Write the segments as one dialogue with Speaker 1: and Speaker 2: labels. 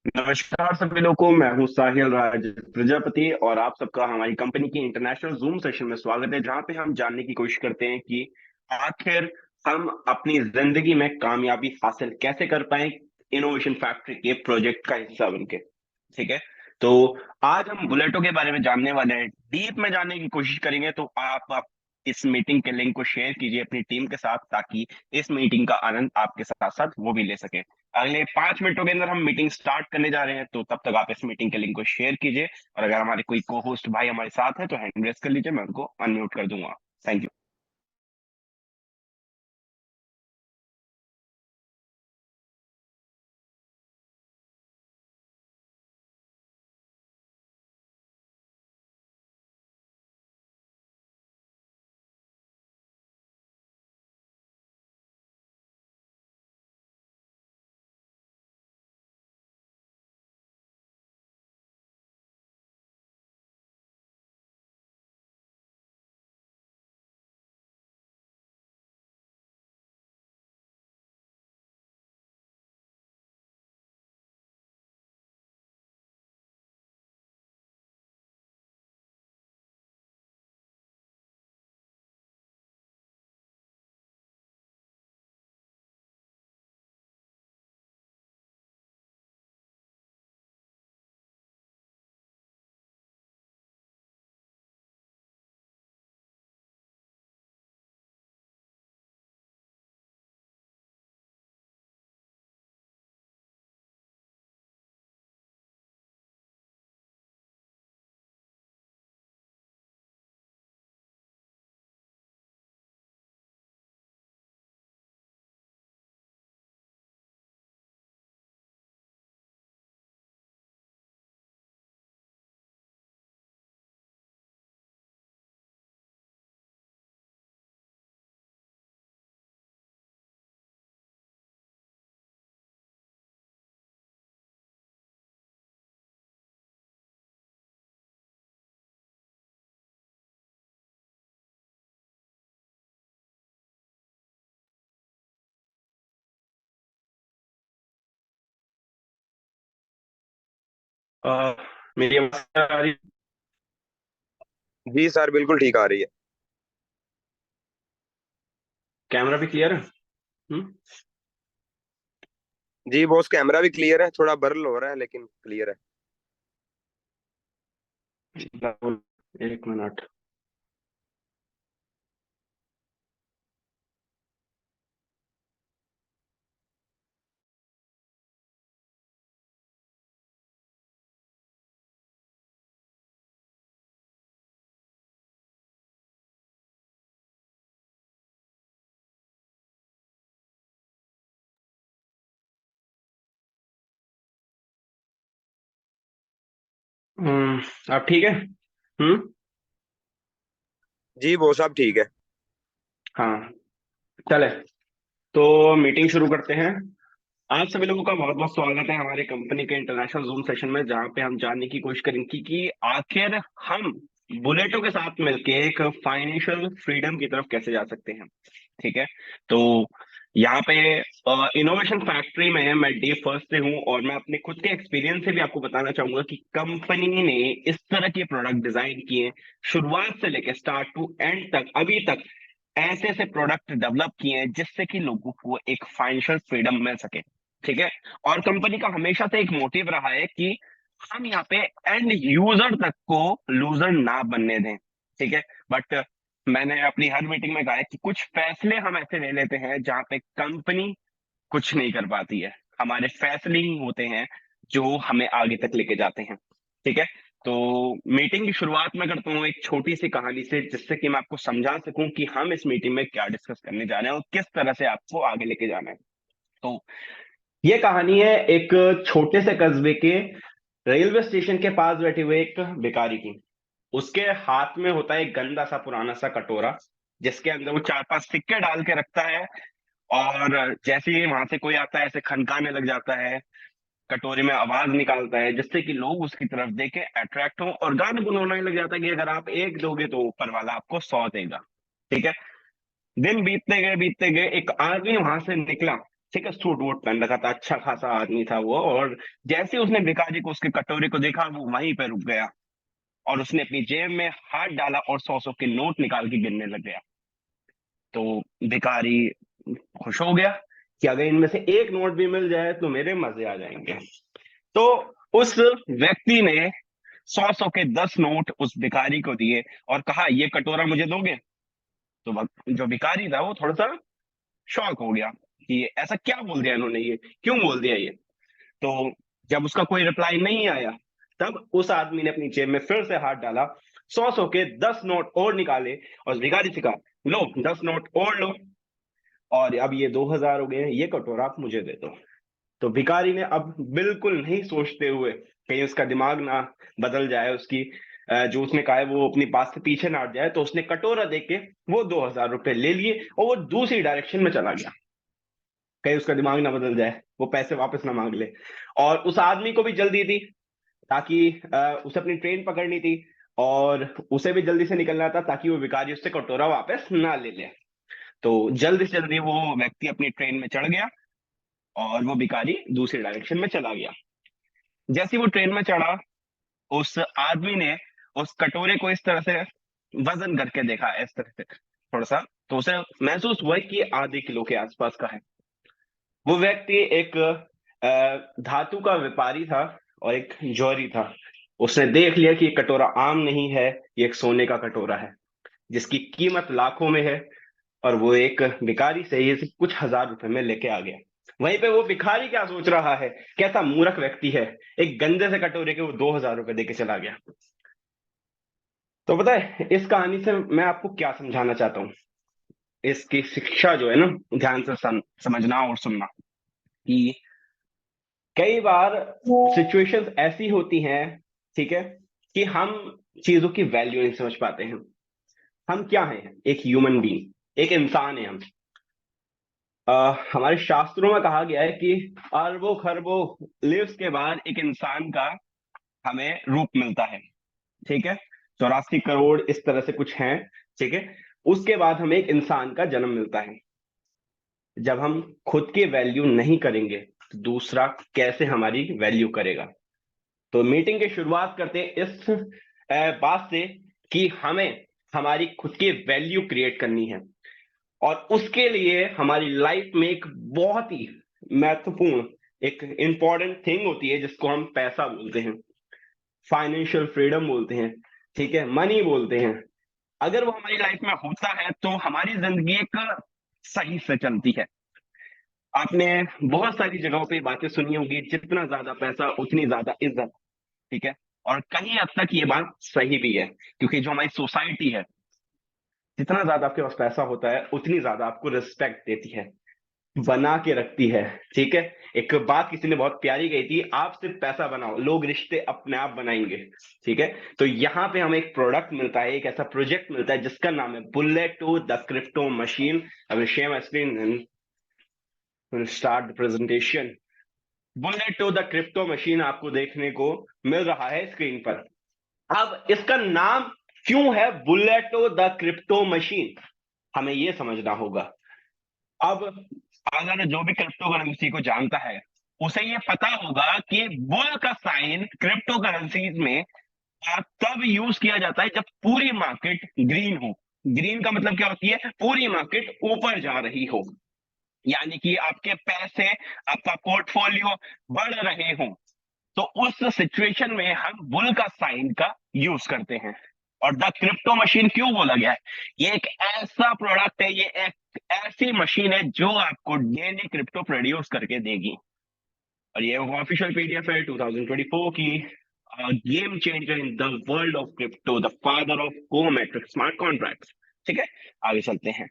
Speaker 1: नमस्कार सभी लोगों को। मैं हूं साहिल राज प्रजापति और आप सबका हमारी कंपनी की इंटरनेशनल जूम सेशन में स्वागत है, जहां पे हम जानने की कोशिश करते हैं कि आखिर हम अपनी जिंदगी में कामयाबी हासिल कैसे कर पाए इनोवेशन फैक्ट्री के प्रोजेक्ट का हिस्सा बनके। ठीक है। तो आज हम बुलेटो के बारे में जानने वाले हैं, डीप में जानने की कोशिश करेंगे। तो आप इस मीटिंग के लिंक को शेयर कीजिए अपनी टीम के साथ, ताकि इस मीटिंग का आनंद आपके साथ साथ वो भी ले सके। अगले 5 मिनटों के अंदर हम मीटिंग स्टार्ट करने जा रहे हैं, तो तब तक आप इस मीटिंग के लिंक को शेयर कीजिए। और अगर हमारे कोई को होस्ट भाई हमारे साथ है तो हैंड रेस कर लीजिए, मैं उनको अनम्यूट कर दूंगा। Thank you. अह, मेरी आवाज आ रही?
Speaker 2: जी सर, बिल्कुल ठीक आ रही है।
Speaker 1: कैमरा भी क्लियर है? हम्म।
Speaker 2: जी बॉस, कैमरा भी क्लियर है, थोड़ा ब्लर हो रहा है लेकिन क्लियर है।
Speaker 1: एक मिनट। अब ठीक है। हम्म।
Speaker 2: जी बॉस, अब ठीक है।
Speaker 1: हाँ, चले तो मीटिंग शुरू करते हैं। आप सभी लोगों का बहुत बहुत स्वागत है हमारे कंपनी के इंटरनेशनल जूम सेशन में, जहां पे हम जानने की कोशिश करेंगे कि आखिर हम बुलेटो के साथ मिलके एक फाइनेंशियल फ्रीडम की तरफ कैसे जा सकते हैं। ठीक है। तो यहाँ पे इनोवेशन फैक्ट्री में मैं डे फर्स्ट से हूँ, और मैं अपने खुद के एक्सपीरियंस से भी आपको बताना चाहूंगा कि कंपनी ने इस तरह के प्रोडक्ट डिजाइन किए, शुरुआत से लेकर स्टार्ट टू एंड तक अभी तक ऐसे ऐसे प्रोडक्ट डेवलप किए हैं जिससे कि लोगों को एक फाइनेंशियल फ्रीडम मिल सके। ठीक है। और कंपनी का हमेशा से एक मोटिव रहा है कि हम यहाँ पे एंड यूजर तक को लूजर ना बनने दें। ठीक है। बट मैंने अपनी हर मीटिंग में कहा है कि कुछ फैसले हम ऐसे ले लेते हैं जहां पे कंपनी कुछ नहीं कर पाती है। हमारे फैसले ही होते हैं जो हमें आगे तक लेके जाते हैं। ठीक है। तो मीटिंग की शुरुआत मैं करता हूँ एक छोटी सी कहानी से, जिससे कि मैं आपको समझा सकूं कि हम इस मीटिंग में क्या डिस्कस करने जा रहे हैं और किस तरह से आपको आगे लेके जाना है। तो ये कहानी है एक छोटे से कस्बे के रेलवे स्टेशन के पास बैठे हुए एक भिखारी की। उसके हाथ में होता है एक गंदा सा पुराना सा कटोरा, जिसके अंदर वो 4-5 सिक्के डाल के रखता है। और जैसे ही वहां से कोई आता है ऐसे खनकाने लग जाता है, कटोरे में आवाज निकालता है, जिससे कि लोग उसकी तरफ देके अट्रैक्ट हो और गाने गुनगुनाने लग जाता है कि अगर आप एक दोगे तो ऊपर वाला आपको 100 देगा। ठीक है। दिन बीतते गए, एक आदमी वहां से निकला ठीक है, सूट वूट पहन रखा था, अच्छा खासा आदमी था वो। और जैसे ही उसने भिखारी को, उसके कटोरे को देखा, वो वहीं पे रुक गया और उसने अपनी जेब में हाथ डाला और 100-100 के नोट निकाल के गिनने लग गया। तो भिखारी खुश हो गया कि अगर इनमें से एक नोट भी मिल जाए तो मेरे मजे आ जाएंगे। तो उस व्यक्ति ने 100-100 के 10 नोट उस भिखारी को दिए और कहा, ये कटोरा मुझे दोगे? तो जो भिखारी था वो थोड़ा सा शॉक हो गया कि ऐसा क्या बोल दिया इन्होंने, ये क्यों बोल दिया ये। तो जब उसका कोई रिप्लाई नहीं आया, तब उस आदमी ने अपनी जेब में फिर से हाथ डाला, 100-100 के 10 नोट और निकाले और भिखारी से कहा, लो 10 नोट और लो, और अब ये 2000 हो गए हैं, ये कटोरा आप मुझे दे दो। तो भिखारी ने अब बिल्कुल नहीं सोचते हुए, कहीं उसका दिमाग ना बदल जाए, उसकी जो उसने कहा है वो अपनी बात से पीछे ना हट जाए, तो उसने कटोरा देके वो 2000 रुपए ले लिए और वो दूसरी डायरेक्शन में चला गया, कहीं उसका दिमाग ना बदल जाए, वो पैसे वापस ना मांग ले। और उस आदमी को भी जल्दी थी, ताकि उसे अपनी ट्रेन पकड़नी थी और उसे भी जल्दी से निकलना था, ताकि वो भिखारी उससे कटोरा वापस ना ले ले। तो जल्दी से जल्दी वो व्यक्ति अपनी ट्रेन में चढ़ गया और वो भिखारी दूसरी डायरेक्शन में चला गया। जैसे ही वो ट्रेन में चढ़ा, उस आदमी ने उस कटोरे को इस तरह से वजन करके देखा, इस तरह से थोड़ा सा, तो उसे महसूस हुआ कि ये आधे किलो के आसपास का है। वो व्यक्ति एक धातु का व्यापारी था और एक जौहरी था। उसने देख लिया कि ये कटोरा आम नहीं है, ये एक सोने का कटोरा है जिसकी कीमत लाखों में है, और वो एक भिखारी से ये सिर्फ कुछ हजार रुपए में लेके आ गया। वहीं पे वो भिखारी क्या सोच रहा है, कैसा मूर्ख व्यक्ति है, एक गंदे से कटोरे के वो 2000 रुपए देके चला गया। तो पता है इस कहानी से मैं आपको क्या समझाना चाहता हूँ, इसकी शिक्षा जो है ना, ध्यान से समझना और सुनना, कि कई बार सिचुएशंस ऐसी होती हैं, ठीक है, कि हम चीजों की वैल्यू नहीं समझ पाते हैं। हम क्या हैं, एक ह्यूमन बीइंग, एक इंसान है हम। हमारे शास्त्रों में कहा गया है कि अरबों खरबों लिव्स के बाद एक इंसान का हमें रूप मिलता है, ठीक है, 84 करोड़ इस तरह से कुछ हैं, ठीक है। उसके बाद हमें एक इंसान का जन्म मिलता है। जब हम खुद की वैल्यू नहीं करेंगे तो दूसरा कैसे हमारी वैल्यू करेगा। तो मीटिंग की शुरुआत करते हैं इस बात से कि हमें हमारी खुद की वैल्यू क्रिएट करनी है, और उसके लिए हमारी लाइफ में एक बहुत ही महत्वपूर्ण, एक इंपॉर्टेंट थिंग होती है जिसको हम पैसा बोलते हैं, फाइनेंशियल फ्रीडम बोलते हैं, ठीक है, मनी बोलते हैं। अगर वो हमारी लाइफ में होता है तो हमारी जिंदगी एक सही से चलती है। आपने बहुत सारी जगहों पे बातें सुनी होगी, जितना ज्यादा पैसा उतनी ज्यादा इज्जत, ठीक है। और कहीं हद तक ये बात सही भी है, क्योंकि जो हमारी सोसाइटी है, जितना ज्यादा आपके पास पैसा होता है उतनी ज्यादा आपको रिस्पेक्ट देती है, बना के रखती है, ठीक है। एक बात किसी ने बहुत प्यारी कही थी, आप सिर्फ पैसा बनाओ, लोग रिश्ते अपने आप बनाएंगे, ठीक है। तो यहाँ पे हमें एक प्रोडक्ट मिलता है, एक ऐसा प्रोजेक्ट मिलता है जिसका नाम है bullet to the crypto machine. अब share my screen and start the presentation. Bullet to the crypto machine आपको देखने को मिल रहा है स्क्रीन पर। अब इसका नाम क्यों है bullet to the crypto machine, हमें यह समझना होगा। अब अगर जो भी क्रिप्टो करेंसी को जानता है, उसे ये पता होगा कि बुल का साइन क्रिप्टो करेंसीज में तब यूज किया जाता है जब पूरी मार्केट ग्रीन हो। ग्रीन का मतलब क्या होती है, पूरी मार्केट ऊपर जा रही हो, यानी कि आपके पैसे, आपका पोर्टफोलियो बढ़ रहे हो। तो उस सिचुएशन में हम बुल का साइन का यूज करते हैं। और द क्रिप्टो मशीन क्यों बोला गया है, ये एक ऐसा प्रोडक्ट है, ये एक ऐसी मशीन है जो आपको डेली क्रिप्टो प्रोड्यूस करके देगी। और ये ऑफिशियल पीडीएफ है 2024 की, game changer in the world of crypto, the father of cometric smart contracts. ठीक है, आगे चलते हैं।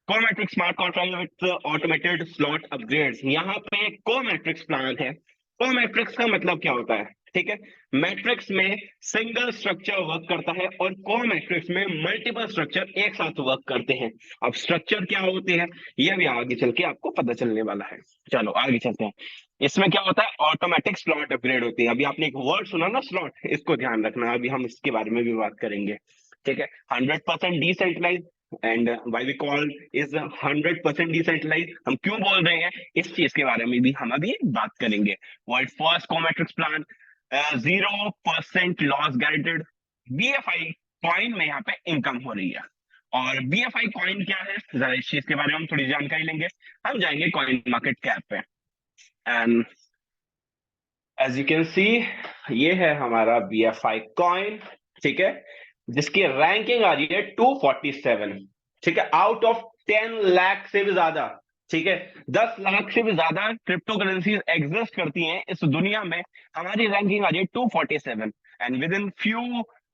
Speaker 1: Cometric smart contract with automated slot upgrades, यहाँ पे कोमेट्रिक्स प्लान है। कोमेट्रिक्स का मतलब क्या होता है, ठीक है, मैट्रिक्स में सिंगल स्ट्रक्चर वर्क करता है और कोमेट्रिक्स में मल्टीपल स्ट्रक्चर एक साथ वर्क करते हैं। अब स्ट्रक्चर क्या होते हैं यह भी आगे चल के आपको पता चलने वाला है। चलो आगे चलते हैं। इसमें क्या होता है, ऑटोमेटिक स्लॉट अपग्रेड होती है। अभी आपने एक वर्ड सुना ना, स्लॉट, इसको ध्यान रखना, अभी हम इसके बारे में भी बात करेंगे, ठीक है। 100% decentralise and why we call is 100% decentralise. हम क्यों बोल रहे हैं, इस चीज के बारे में भी हम अभी बात करेंगे। World first cometrics plan, 0% loss guaranteed. BFI coin में यहाँ पे इनकम हो रही है। और बीएफआई कॉइन क्या है, जरा इस चीज के बारे में हम थोड़ी जानकारी लेंगे। हम जाएंगे कॉइन मार्केट कैप पे, and as you can see ये है हमारा बीएफआई कॉइन, ठीक है, जिसकी रैंकिंग आ रही है 247, ठीक है, आउट ऑफ 10 लाख से भी ज्यादा, ठीक है, 10 लाख से भी ज्यादा क्रिप्टो करेंसीज एग्जिस्ट करती हैं इस दुनिया में। हमारी रैंकिंग आ रही है 247, and with in few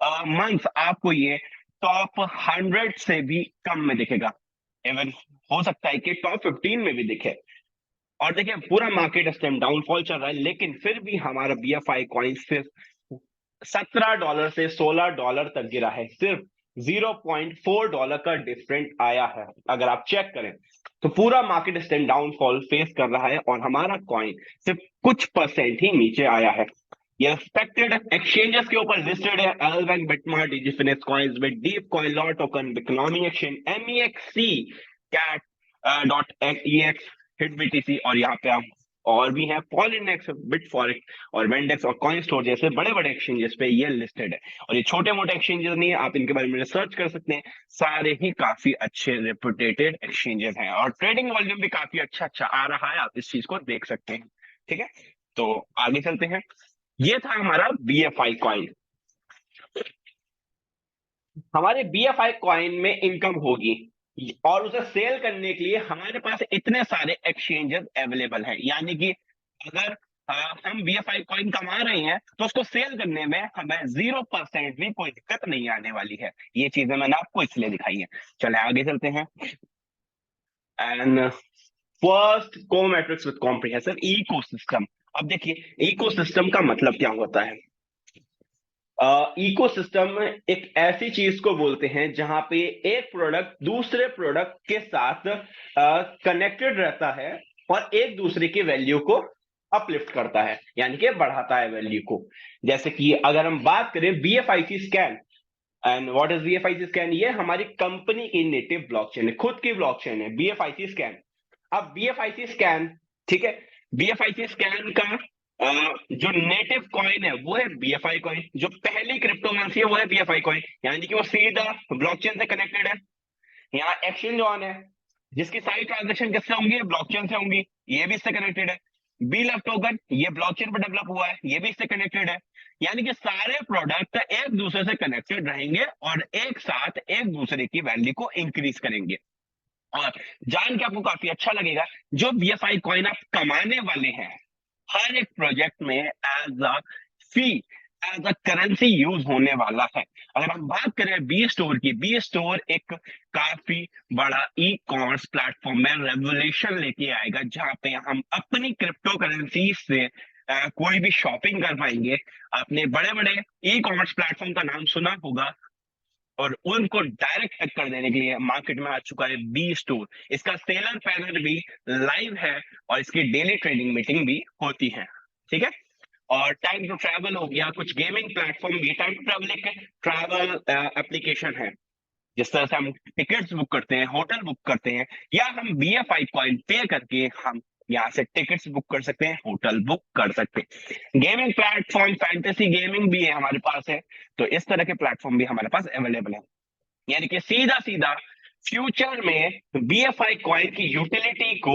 Speaker 1: months आपको ये टॉप 100 से भी कम में दिखेगा। इवन हो सकता है कि टॉप 15 में भी दिखे। और देखिए पूरा मार्केट इस टाइम डाउनफॉल चल रहा है, लेकिन फिर भी हमारा बीएफआई कॉइन सिर्फ $17 से $16 तक गिरा है। सिर्फ $0.4 का डिफरेंट आया है। अगर आप चेक करें तो पूरा मार्केट इस टाइम डाउनफॉल फेस कर रहा है और हमारा कॉइन सिर्फ कुछ परसेंट ही नीचे आया है। ये रिस्पेक्टेड एक्सचेंजेस के ऊपर लिस्टेड है, LBank, BitMart, DigiFinex coins, bit, deep coin, LAToken, economy exchange, MEXC, cat dot EX, hit BTC, और यहाँ पे हम और भी हैं, पॉल इंडेक्स, बिट फॉरेक्स और वेंडेक्स और कॉइन स्टोर जैसे बड़े बड़े एक्सचेंजेस पे ये लिस्टेड है। और ये छोटे मोटे एक्सचेंजेस नहीं है, आप इनके बारे में रिसर्च कर सकते हैं। सारे ही काफी अच्छे रेपुटेटेड एक्सचेंजेस हैं और ट्रेडिंग वॉल्यूम भी काफी अच्छा अच्छा आ रहा है, आप इस चीज को देख सकते हैं। ठीक है, तो आगे चलते हैं। ये था हमारा बीएफआई कॉइन। हमारे बीएफआई कॉइन में इनकम होगी और उसे सेल करने के लिए हमारे पास इतने सारे एक्सचेंजेस अवेलेबल हैं। यानी कि अगर हम बीएफआई कॉइन कमा रहे हैं तो उसको सेल करने में हमें 0% भी कोई दिक्कत नहीं आने वाली है। ये चीजें मैंने आपको इसलिए दिखाई है। चले आगे चलते हैं। And first cometrics with comprehensive ecosystem. अब देखिए इकोसिस्टम का मतलब क्या होता है। इकोसिस्टम एक ऐसी चीज को बोलते हैं जहां पे एक प्रोडक्ट दूसरे प्रोडक्ट के साथ कनेक्टेड रहता है और एक दूसरे की वैल्यू को अपलिफ्ट करता है, यानी कि बढ़ाता है वैल्यू को। जैसे कि अगर हम बात करें BFIC scan, and what is BFIC scan, ये हमारी कंपनी की नेटिव ब्लॉकचेन है, खुद की ब्लॉकचेन है BFIC स्कैन। अब BFIC स्कैन, ठीक है, BFIC स्कैन का जो नेटिव कॉइन है वो है BFI कॉइन। जो पहली क्रिप्टो करेंसी है वो है BFI कॉइन, यानी कि वो सीधा ब्लॉकचेन से कनेक्टेड है। यहाँ एक्सचेंज ऑन है, जिसकी सारी ट्रांजेक्शन किससे होंगी, ब्लॉकचेन से होंगी, ये भी इससे कनेक्टेड है। बी लेफ्ट टोकन, ये ब्लॉकचेन पर डेवलप हुआ है, ये भी इससे कनेक्टेड है। यानी कि सारे प्रोडक्ट एक दूसरे से कनेक्टेड रहेंगे और एक साथ एक दूसरे की वैल्यू को इंक्रीज करेंगे। और जान के आपको काफी अच्छा लगेगा, जो BFI कॉइन आप कमाने वाले हैं हर एक प्रोजेक्ट में as a fee, as a currency use होने वाला है। अगर हम बात करें बी स्टोर की, बी स्टोर एक काफी बड़ा ई कॉमर्स प्लेटफॉर्म में रेवोल्यूशन लेके आएगा, जहां पे हम अपनी क्रिप्टो करेंसी से कोई भी शॉपिंग कर पाएंगे। आपने बड़े बड़े ई कॉमर्स प्लेटफॉर्म का नाम सुना होगा, और उनको डायरेक्ट हैक कर देने के लिए मार्केट में आ चुका है बी स्टोर। इसका सेलर पैनल भी लाइव है और इसकी डेली ट्रेडिंग मीटिंग भी होती है। ठीक है, और टाइम टू ट्रैवल हो गया, कुछ गेमिंग प्लेटफॉर्म भी। टाइम टू ट्रैवल एक ट्रैवल एप्लीकेशन है, जिस तरह से हम टिकट्स बुक करते हैं, होटल बुक करते हैं, या हम BFI कॉइन पे करके हम यहाँ से टिकट्स बुक कर सकते हैं, होटल बुक कर सकते हैं। गेमिंग प्लेटफॉर्म फैंटेसी गेमिंग भी है हमारे पास है, तो इस तरह के प्लेटफॉर्म भी हमारे पास अवेलेबल है। यानी कि सीधा सीधा फ्यूचर में BFI कॉइन की यूटिलिटी को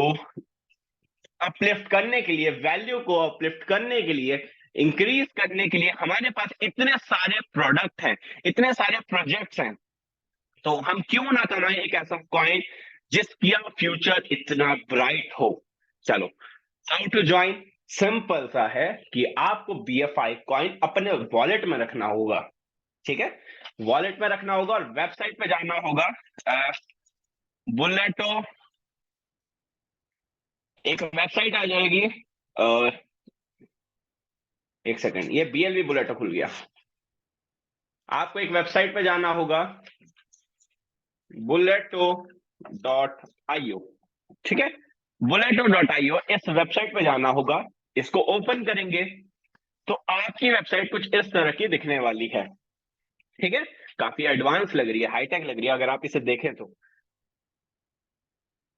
Speaker 1: अपलिफ्ट करने के लिए, वैल्यू को अपलिफ्ट करने के लिए, इंक्रीज करने के लिए हमारे पास इतने सारे प्रोडक्ट हैं, इतने सारे प्रोजेक्ट्स हैं, तो हम क्यों ना कमाएं एक ऐसा कॉइन जिसका फ्यूचर इतना ब्राइट हो। चलो, हाउ टू ज्वाइन, सिंपल सा है कि आपको BFI कॉइन अपने वॉलेट में रखना होगा। ठीक है, वॉलेट में रखना होगा और वेबसाइट पे जाना होगा। बुलेटो, एक वेबसाइट आ जाएगी, और एक सेकंड, ये BLV बुलेटो खुल गया। आपको एक वेबसाइट पे जाना होगा, bulleto.io। ठीक है, bulleto.io, इस वेबसाइट पे जाना होगा। इसको ओपन करेंगे तो आपकी वेबसाइट कुछ इस तरह की दिखने वाली है। ठीक है, काफी एडवांस लग रही है, हाईटेक लग रही है अगर आप इसे देखें तो।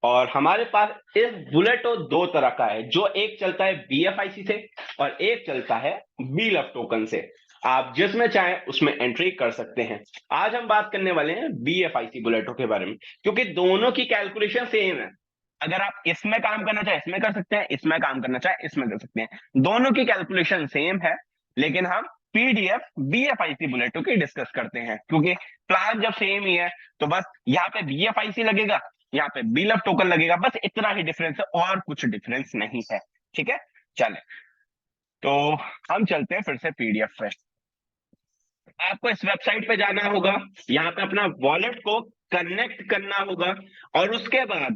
Speaker 1: और हमारे पास इस बुलेटो दो तरह का है, जो एक चलता है BFIC से और एक चलता है BLUF टोकन से। आप जिसमें चाहें उसमें एंट्री कर सकते हैं। आज हम बात करने वाले हैं BFIC बुलेटो के बारे में, क्योंकि दोनों की कैलकुलेशन सेम है। अगर आप इसमें काम करना चाहे इसमें कर सकते हैं, इसमें काम करना चाहे इसमें कर सकते हैं, दोनों की कैलकुलेशन सेम है। लेकिन हम PDF BFIC बुलेटो की डिस्कस करते हैं, क्योंकि प्लान जब सेम ही है तो बस यहाँ पे BFIC लगेगा, यहाँ पे BLUF टोकन लगेगा, बस इतना ही डिफरेंस है और कुछ डिफरेंस नहीं है। ठीक है, चले तो हम चलते हैं फिर से PDF पे। आपको इस वेबसाइट पे जाना होगा, यहाँ पे अपना वॉलेट को कनेक्ट करना होगा और उसके बाद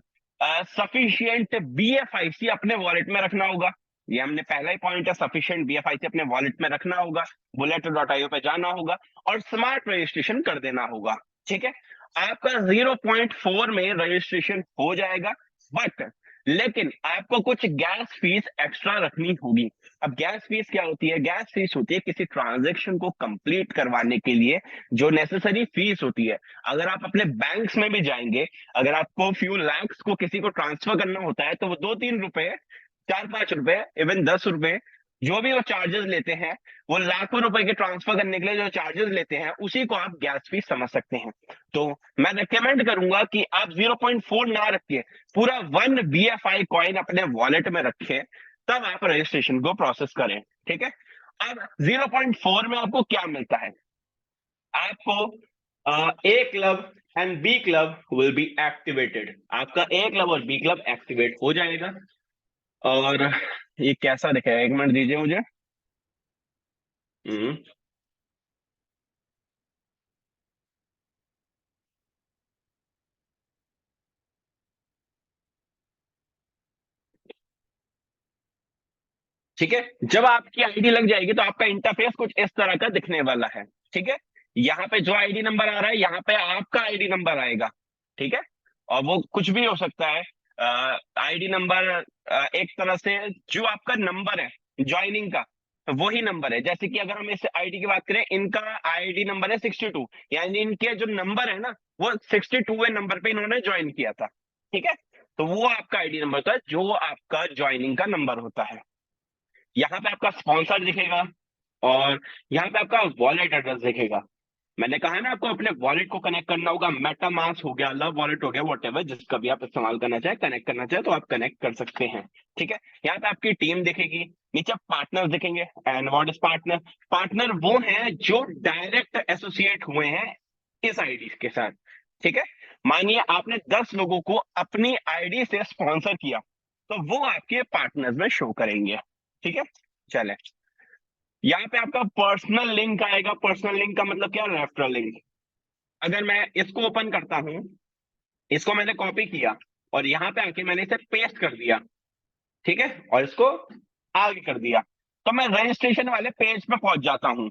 Speaker 1: सफिशियंट BFIC अपने वॉलेट में रखना होगा। ये हमने पहला ही पॉइंट है, सफिशियंट BFIC अपने वॉलेट में रखना होगा। bullet.io पे जाना होगा और स्मार्ट रजिस्ट्रेशन कर देना होगा। ठीक है, आपका 0.4 में रजिस्ट्रेशन हो जाएगा, बट लेकिन आपको कुछ गैस फीस एक्स्ट्रा रखनी होगी। अब गैस फीस क्या होती है? गैस फीस होती है किसी ट्रांजैक्शन को कंप्लीट करवाने के लिए जो नेसेसरी फीस होती है। अगर आप अपने बैंक्स में भी जाएंगे, अगर आपको फ्यू लैक्स को किसी को ट्रांसफर करना होता है तो वो 2-3 रुपए, 4-5 रुपए, इवन 10 रुपए, जो भी वो चार्जेस लेते हैं, वो लाखों रुपए के ट्रांसफर करने के लिए जो चार्जेस लेते हैं, उसी को आप गैस फीस समझ सकते हैं। तो मैं रिकमेंड करूंगा कि आप 0.4 ना रखिए, पूरा 1 BFI कॉइन अपने वॉलेट में रखें, तब आप रजिस्ट्रेशन को प्रोसेस करें। ठीक है, अब 0.4 में आपको क्या मिलता है? आपको A club and B club will be activated. आपका A क्लब और B क्लब एक्टिवेट हो जाएगा। और ये कैसा दिखेगा, एक मिनट दीजिए मुझे। हम्म, ठीक है, जब आपकी आईडी लग जाएगी तो आपका इंटरफेस कुछ इस तरह का दिखने वाला है। ठीक है, यहाँ पे जो आईडी नंबर आ रहा है, यहाँ पे आपका आईडी नंबर आएगा। ठीक है, और वो कुछ भी हो सकता है। आईडी नंबर एक तरह से जो आपका नंबर है ज्वाइनिंग का, वही नंबर है। जैसे कि अगर हम इस आईडी की बात करें, इनका आईडी नंबर है 62, यानी इनके जो नंबर है ना, वो 62वें नंबर पे इन्होंने ज्वाइन किया था। ठीक है, तो वो आपका आईडी नंबर होता है जो आपका ज्वाइनिंग का नंबर होता है। यहाँ पे आपका स्पॉन्सर दिखेगा और यहाँ पे आपका वॉलेट एड्रेस दिखेगा। मैंने कहा ना आपको अपने वॉलेट को कनेक्ट करना होगा, मेटामास्क हो गया, लव वॉलेट हो गया, वॉटेवर जिसका भी आप इस्तेमाल करना चाहे, कनेक्ट करना चाहे तो आप कनेक्ट कर सकते हैं। ठीक है, यहाँ पे आपकी टीम दिखेगी, नीचे पार्टनर्स दिखेंगे। And what is partner? Partner वो हैं जो डायरेक्ट एसोसिएट हुए हैं इस आईडी के साथ। ठीक है, मानिए आपने 10 लोगों को अपनी आईडी से स्पॉन्सर किया, तो वो आपके पार्टनर्स में शो करेंगे। ठीक है, चले यहाँ पे आपका पर्सनल लिंक आएगा। पर्सनल लिंक का मतलब क्या? Referral link. अगर मैं इसको ओपन करता हूं, इसको मैंने कॉपी किया और यहाँ पे आके मैंने इसे पेस्ट कर दिया, ठीक है, और इसको आगे कर दिया, तो मैं रजिस्ट्रेशन वाले पेज पे पहुंच जाता हूं।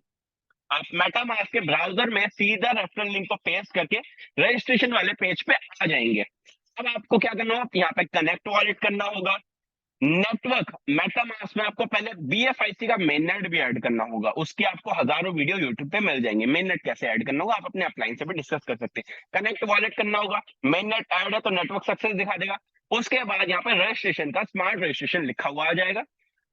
Speaker 1: आप मेटामास्क के ब्राउजर में सीधा रेफरल लिंक को पेस्ट करके रजिस्ट्रेशन वाले पेज पे आ जाएंगे। अब आपको क्या करना होगा? यहाँ पे कनेक्ट वॉलेट करना होगा। नेटवर्क मेटामास्क में आपको पहले BFIC का मेन नेट भी ऐड करना होगा। उसकी आपको हजारों वीडियो यूट्यूब पे मिल जाएंगे। मेन नेट कैसे ऐड करना होगा आप अपने अपलाइन से भी डिस्कस कर सकते हैं। कनेक्ट वॉलेट करना होगा, मेन नेट ऐड है तो नेटवर्क सक्सेस दिखा देगा। उसके बाद यहाँ पे रजिस्ट्रेशन का स्मार्ट रजिस्ट्रेशन लिखा हुआ आ जाएगा।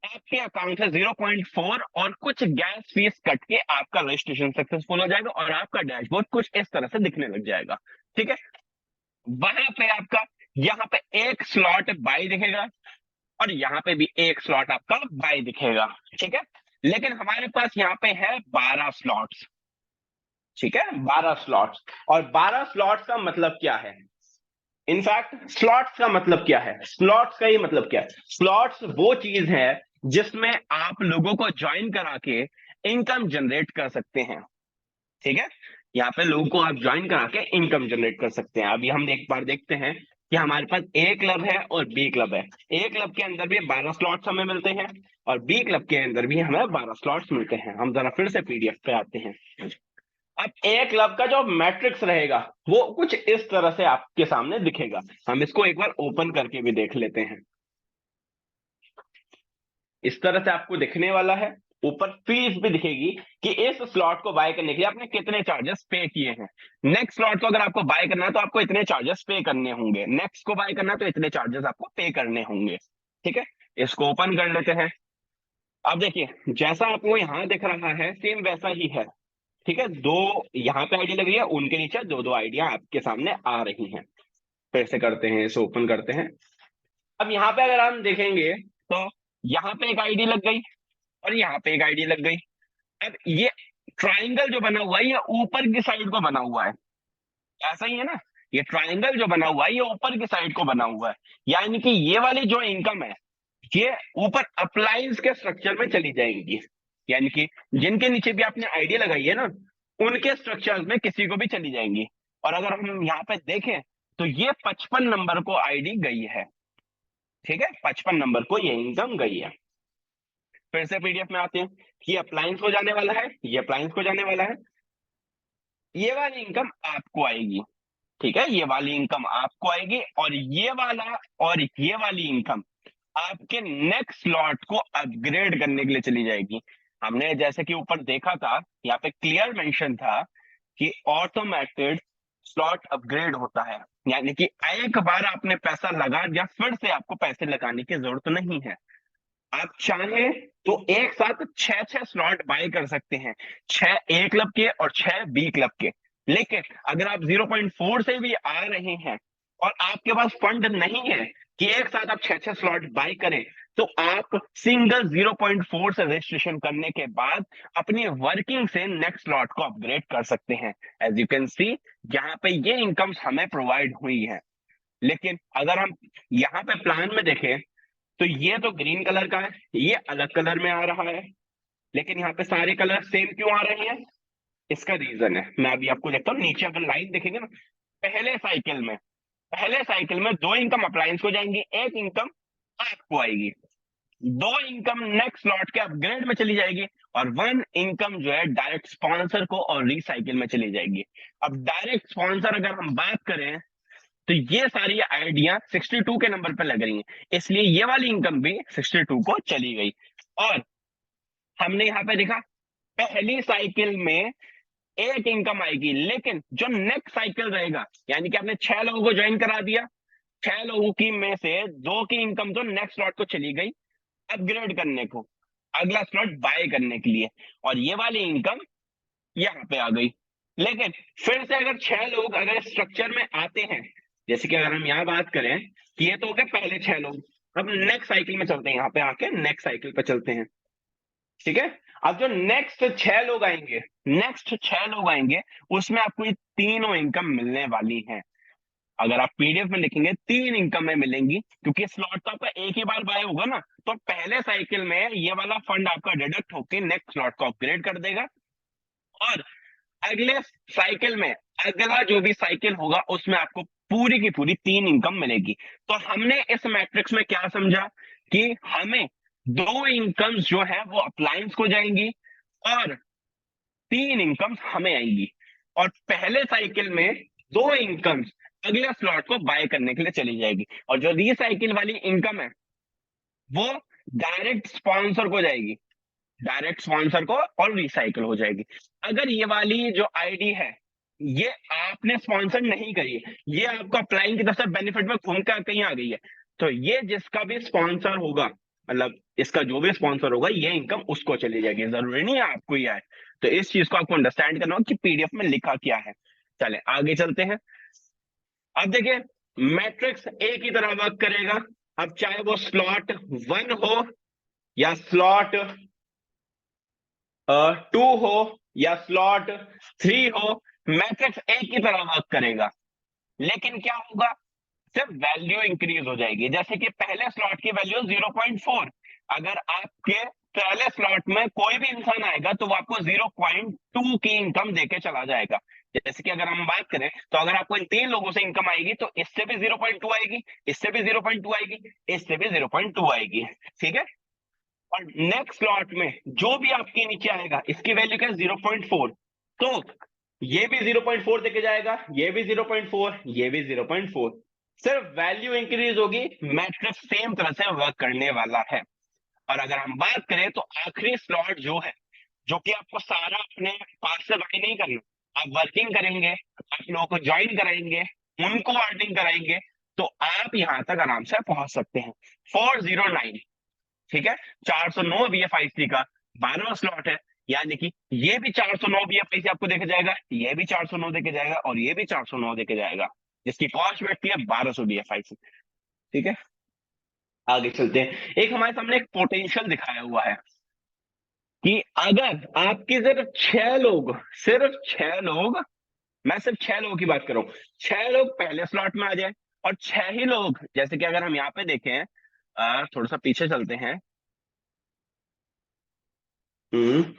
Speaker 1: आपके अकाउंट से 0.4 और कुछ गैस फीस कट के आपका रजिस्ट्रेशन सक्सेसफुल हो जाएगा और आपका डैशबोर्ड कुछ इस तरह से दिखने लग जाएगा। ठीक है, वहां पे आपका यहाँ पे एक स्लॉट बाय दिखेगा और यहाँ पे भी एक स्लॉट आपका बाय दिखेगा। ठीक है, लेकिन हमारे पास यहाँ पे है 12 स्लॉट्स। ठीक है, 12 स्लॉट्स। और 12 स्लॉट्स का मतलब क्या है? इनफैक्ट स्लॉट्स का मतलब क्या है? स्लॉट्स का ही मतलब क्या है? स्लॉट्स वो चीज है जिसमें आप लोगों को ज्वाइन करा के इनकम जनरेट कर सकते हैं। ठीक है, यहाँ पे लोगों को आप ज्वाइन करा के इनकम जनरेट कर सकते हैं। अभी हम एक बार देखते हैं कि हमारे पास A क्लब है और B क्लब है। A क्लब के अंदर भी 12 स्लॉट्स हमें मिलते हैं और B क्लब के अंदर भी हमें 12 स्लॉट्स मिलते हैं। हम जरा फिर से PDF पे आते हैं। अब A क्लब का जो मैट्रिक्स रहेगा वो कुछ इस तरह से आपके सामने दिखेगा। हम इसको एक बार ओपन करके भी देख लेते हैं। इस तरह से आपको दिखने वाला है। ऊपर फीस भी दिखेगी कि इस स्लॉट को बाय करने के लिए आपने कितने चार्जेस पे किए हैं। नेक्स्ट स्लॉट को अगर आपको बाय करना है तो आपको इतने चार्जेस पे करने होंगे, नेक्स्ट को बाय करना है तो इतने चार्जेस आपको पे करने होंगे। ठीक है, इसको ओपन कर लेते हैं। अब देखिए जैसा आपको यहाँ दिख रहा है सेम वैसा ही है। ठीक है, दो यहाँ पे आईडी लग रही है, उनके नीचे दो दो आईडिया आपके सामने आ रही हैं। फिर से करते हैं, इसे ओपन करते हैं। अब यहाँ पे अगर हम देखेंगे तो यहाँ पे एक आईडी लग गई और यहाँ पे एक आईडी लग गई। अब ये ट्राइंगल जो बना हुआ है ये ऊपर की साइड को बना हुआ है, ऐसा ही है ना। ये ट्राइंगल जो बना हुआ है ये ऊपर की साइड को बना हुआ है, यानी कि ये वाली जो इनकम है ये ऊपर अप्लायंस के स्ट्रक्चर में चली जाएंगी। यानी कि जिनके नीचे भी आपने आइडिया लगाई है ना उनके स्ट्रक्चर्स में किसी को भी चली जाएंगी। और अगर हम यहाँ पे देखें तो ये 55 नंबर को आईडी गई है। ठीक है, 55 नंबर को ये इनकम गई है। फिर से पीडीएफ में आते हैं, ये अप्लायंस को जाने वाला है, ये अप्लायंस को जाने वाला है, ये वाली इनकम आपको आएगी। ठीक है, ये वाली इनकम आपको आएगी और ये वाली इनकम आपके नेक्स्ट स्लॉट को अपग्रेड करने के लिए चली जाएगी। हमने जैसे कि ऊपर देखा था, यहाँ पे क्लियर मेंशन था कि ऑटोमेटेड स्लॉट अपग्रेड होता है, यानी कि एक बार आपने पैसा लगा दिया फिर से आपको पैसे लगाने की जरूरत नहीं है। आप चाहें तो एक साथ छह छह स्लॉट बाय कर सकते हैं, छह ए क्लब के और छह बी क्लब के। लेकिन अगर आप 0.4 से भी आ रहे हैं और आपके पास फंड नहीं है कि एक साथ आप छह छह स्लॉट बाय करें, तो आप सिंगल 0.4 से रजिस्ट्रेशन करने के बाद अपनी वर्किंग से नेक्स्ट स्लॉट को अपग्रेड कर सकते हैं। एज यू कैन सी यहाँ पे ये इनकम्स हमें प्रोवाइड हुई है। लेकिन अगर हम यहाँ पे प्लान में देखें तो ये तो ग्रीन कलर का है, ये अलग कलर में आ रहा है। लेकिन यहाँ पे सारे कलर सेम क्यों आ रहे हैं, इसका रीजन है, मैं अभी आपको देखता हूँ। नीचे अगर लाइन देखेंगे ना, पहले साइकिल में दो इनकम अप्लायंस को जाएंगी, एक इनकम आपको आएगी, दो इनकम नेक्स्ट स्लॉट के अपग्रेड में चली जाएगी और वन इनकम जो है डायरेक्ट स्पॉन्सर को और रिसाइकिल में चली जाएगी। अब डायरेक्ट स्पॉन्सर अगर हम बात करें तो ये सारी आइडिया 62 के नंबर पे लग रही हैं, इसलिए ये वाली इनकम भी 62 को चली गई। और हमने यहाँ पे देखा पहली साइकिल में एक इनकम आएगी, लेकिन जो नेक्स्ट साइकिल रहेगा, यानी कि आपने छह लोगों को ज्वाइन करा दिया, छह लोगों की में से दो की इनकम तो नेक्स्ट स्लॉट को चली गई अपग्रेड करने को, अगला स्लॉट बाय करने के लिए, और ये वाली इनकम यहाँ पे आ गई। लेकिन फिर से अगर छह लोग अगर स्ट्रक्चर में आते हैं, जैसे कि अगर हम यहाँ बात करें कि ये तो हो गए पहले छह लोग, अब नेक्स्ट साइकिल में चलते हैं, यहाँ पे आके नेक्स्ट साइकिल पे चलते हैं। ठीक है, अब जो नेक्स्ट छह लोग आएंगे उसमें आपको ये तीनों इनकम मिलने वाली है। अगर आप पीडीएफ में लिखेंगे तीन इनकम में मिलेंगी, क्योंकि स्लॉट तो आपका एक ही बार बाय होगा ना, तो पहले साइकिल में ये वाला फंड आपका डिडक्ट होकर नेक्स्ट स्लॉट को अपग्रेड कर देगा, और अगले साइकिल में अगला जो भी साइकिल होगा उसमें आपको पूरी की पूरी तीन इनकम मिलेगी। तो हमने इस मैट्रिक्स में क्या समझा कि हमें दो इनकम्स जो है वो अप्लायंस को जाएंगी और तीन इनकम्स हमें आएंगी, और पहले साइकिल में दो इनकम्स अगले स्लॉट को बाय करने के लिए चली जाएगी, और जो रीसाइकिल वाली इनकम है वो डायरेक्ट स्पॉन्सर को जाएगी, डायरेक्ट स्पॉन्सर को, और रिसाइकिल हो जाएगी। अगर ये वाली जो आईडी है ये आपने स्पॉन्सर नहीं करी है, ये आपको अप्लाइंग की तरफ से बेनिफिट में घूम कर कहीं आ गई है, तो ये जिसका भी स्पॉन्सर होगा, मतलब इसका जो भी स्पॉन्सर होगा ये इनकम उसको चली जाएगी, जरूरी नहीं है आपको ही आए। तो इस चीज को आपको अंडरस्टैंड करना होगा कि पीडीएफ में लिखा क्या है। चले आगे चलते हैं। अब देखिए मैट्रिक्स एक ही तरह वर्क करेगा, अब चाहे वो स्लॉट 1 हो या स्लॉट 2 हो या स्लॉट 3 हो, मैट्रिक्स एक ही तरह वर्क करेगा। लेकिन क्या होगा, सिर्फ वैल्यू इंक्रीज हो जाएगी। जैसे कि पहले स्लॉट की वैल्यू 0.4, अगर आपके पहले स्लॉट में कोई भी इंसान आएगा तो वो आपको 0.2 की इनकम देके चला जाएगा। जैसे कि अगर हम बात करें तो अगर आपको इन तीन लोगों से इनकम आएगी तो इससे भी 0.2 आएगी, इससे भी 0.2 आएगी, इससे भी 0.2 आएगी। ठीक है, और नेक्स्ट स्लॉट में जो भी आपके नीचे आएगा इसकी वैल्यू क्या है, 0.4, तो ये भी 0.4 देके जाएगा, ये भी 0.4, ये भी 0.4, सिर्फ वैल्यू इंक्रीज होगी, मैट्रिक्स सेम तरह से वर्क करने वाला है। और अगर हम बात करें तो आखिरी स्लॉट जो है, जो कि आपको सारा अपने पास से बाई नहीं करना, आप वर्किंग करेंगे, आप लोगों को ज्वाइन कराएंगे, उनको अर्निंग कराएंगे, तो आप यहां तक आराम से पहुंच सकते हैं। 409, ठीक है, 409 BFIC का 12वां स्लॉट है। यानी कि ये भी 409 BFIC आपको देखे जाएगा, ये भी 409 देखे जाएगा, और ये भी 409 देखे जाएगा, जिसकी कॉस्ट बैठती है 1200 BFIC। ठीक है, आगे चलते हैं। एक हमारे सामने एक पोटेंशियल दिखाया हुआ है कि अगर आपके सिर्फ छह लोग, मैं सिर्फ छह लोगों की बात कर रहा हूं, छह लोग पहले स्लॉट में आ जाए, और छह ही लोग, जैसे कि अगर हम यहाँ पे देखें, थोड़ा सा पीछे चलते हैं। हम्म,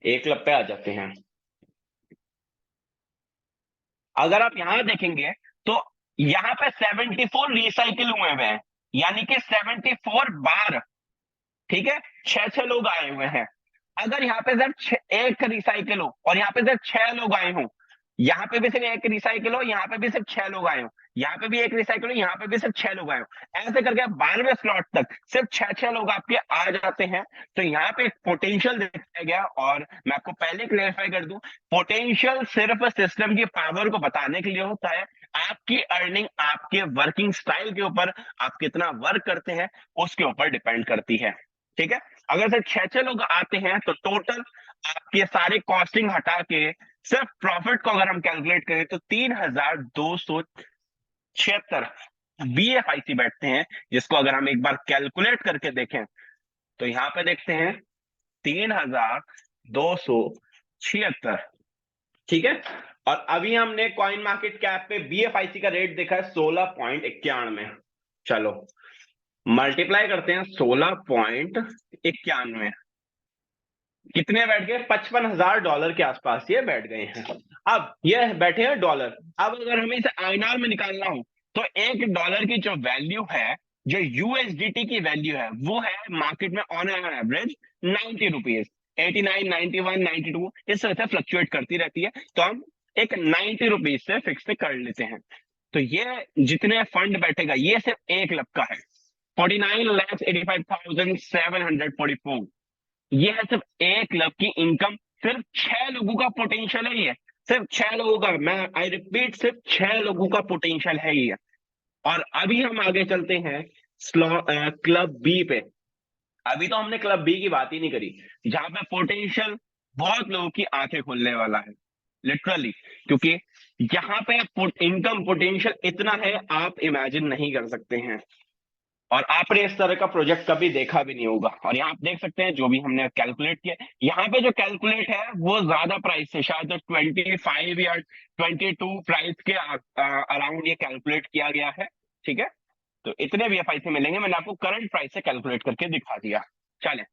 Speaker 1: एक क्लब पे आ जाते हैं। अगर आप यहां देखेंगे तो यहाँ पे 74 रिसाइकिल हुए हुए हैं, यानी कि 74 बार। ठीक है, छह छह लोग आए हुए हैं। अगर यहाँ पे सिर्फ एक रिसाइकिल हो और यहाँ पे सिर्फ छह लोग आए हों, यहाँ पे भी सिर्फ एक रिसाइकिल हो, यहाँ पे भी सिर्फ छह लोग आए हो, यहाँ पे भी एक रिसाइकिल हो, यहाँ पे भी सिर्फ छह लोग आए हो, ऐसे करके 12वें स्लॉट तक सिर्फ छह छह लोग आपके आ जाते हैं। तो यहाँ पे एक पोटेंशियल दिखाया गया, और मैं आपको पहले क्लेरिफाई कर दूं, पोटेंशियल सिर्फ सिस्टम की पावर को बताने के लिए होता है। आपकी अर्निंग आपके वर्किंग स्टाइल के ऊपर, आप कितना वर्क करते हैं उसके ऊपर डिपेंड करती है। ठीक है, अगर सिर्फ छह छह लोग आते हैं तो टोटल आपके सारे कॉस्टिंग हटा के सिर्फ प्रॉफिट को अगर हम कैलकुलेट करें तो 3276 BFIC बैठते हैं, जिसको अगर हम एक बार कैलकुलेट करके देखें तो यहां पे देखते हैं 3276। ठीक है, और अभी हमने कॉइन मार्केट कैप पे BFIC का रेट देखा है 16.91। चलो मल्टीप्लाई करते हैं, 16.91 कितने बैठ गए, $55,000 के आसपास ये बैठ गए हैं। अब ये बैठे हैं डॉलर। अब अगर हमें इसे INR में निकालना हो तो $1 की जो वैल्यू है, जो USDT की वैल्यू है, वो है मार्केट में ऑन एन एवरेज 90 रुपीज, 89, 91, 92 इस तरह से फ्लक्चुएट करती रहती है। तो हम एक 90 रुपीज से फिक्स पे कर लेते हैं। तो ये जितने फंड बैठेगा ये सिर्फ एक लब का है, 49,85,744। ये है सिर्फ एक क्लब की इनकम, सिर्फ छह लोगों का पोटेंशियल है ये, सिर्फ छह लोगों का, मैं आई रिपीट, सिर्फ छह लोगों का पोटेंशियल है ये। और अभी हम आगे चलते हैं क्लब बी पे। अभी तो हमने क्लब बी की बात ही नहीं करी, जहां पे पोटेंशियल बहुत लोगों की आंखें खोलने वाला है, लिटरली, क्योंकि यहाँ पे इनकम पोटेंशियल इतना है आप इमेजिन नहीं कर सकते हैं, और आपने इस तरह का प्रोजेक्ट कभी देखा भी नहीं होगा। और यहाँ आप देख सकते हैं जो भी हमने कैलकुलेट किया, यहाँ पे जो कैलकुलेट है वो ज्यादा प्राइस से, शायद 25 या 22 प्राइस के अराउंड ये कैलकुलेट किया गया है। ठीक है, तो इतने BFIC मिलेंगे, मैंने आपको करंट प्राइस से कैलकुलेट करके दिखा दिया। चले,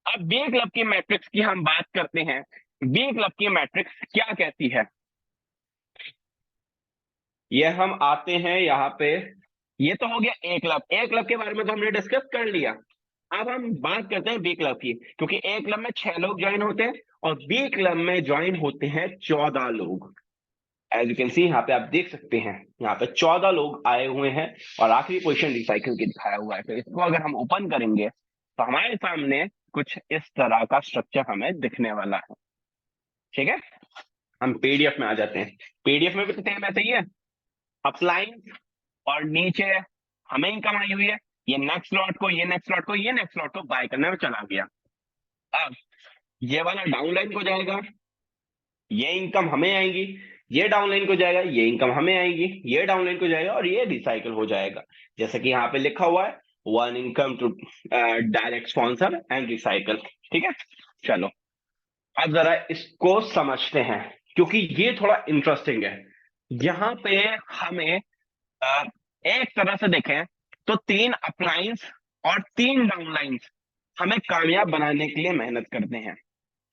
Speaker 1: अब बी क्लब की मैट्रिक्स की हम बात करते हैं। बी क्लब की मैट्रिक्स क्या कहती है, ये हम आते हैं यहाँ पे। ये तो हो गया ए क्लब के बारे में तो हमने डिस्कस कर लिया। अब हम बात करते हैं बी क्लब की, क्योंकि ए क्लब में 6 लोग ज्वाइन होते हैं और बी क्लब में ज्वाइन होते हैं 14 लोग। एज यू कैन सी यहाँ पे आप देख सकते हैं, यहाँ पे 14 लोग आए हुए हैं, और आखिरी पोजीशन रिसाइकिल की दिखाया हुआ है। तो इसको अगर हम ओपन करेंगे तो हमारे सामने कुछ इस तरह का स्ट्रक्चर हमें दिखने वाला है। ठीक है, हम PDF में आ जाते हैं। PDF में भी तो सेम ऐसा ही है, अपलाइन, और नीचे हमें इनकम आई हुई है, ये नेक्स्ट स्लॉट को, ये नेक्स्ट स्लॉट को, ये नेक्स्ट स्लॉट को बाय करने में चला गया। अब ये वाला डाउनलाइन को जाएगा, ये इनकम हमें आएंगी, ये डाउनलाइन को जाएगा, ये इनकम हमें आएगी, ये डाउनलाइन को जाएगा, और ये रिसाइकिल हो जाएगा, जैसे कि यहाँ पे लिखा हुआ है, one income to direct sponsor and recycle. ठीक है, चलो अब जरा इसको समझते हैं, क्योंकि ये थोड़ा इंटरेस्टिंग है। यहाँ पे हमें एक तरह से देखें तो 3 अपलाइंस और 3 डाउनलाइंस हमें कामयाब बनाने के लिए मेहनत करते हैं।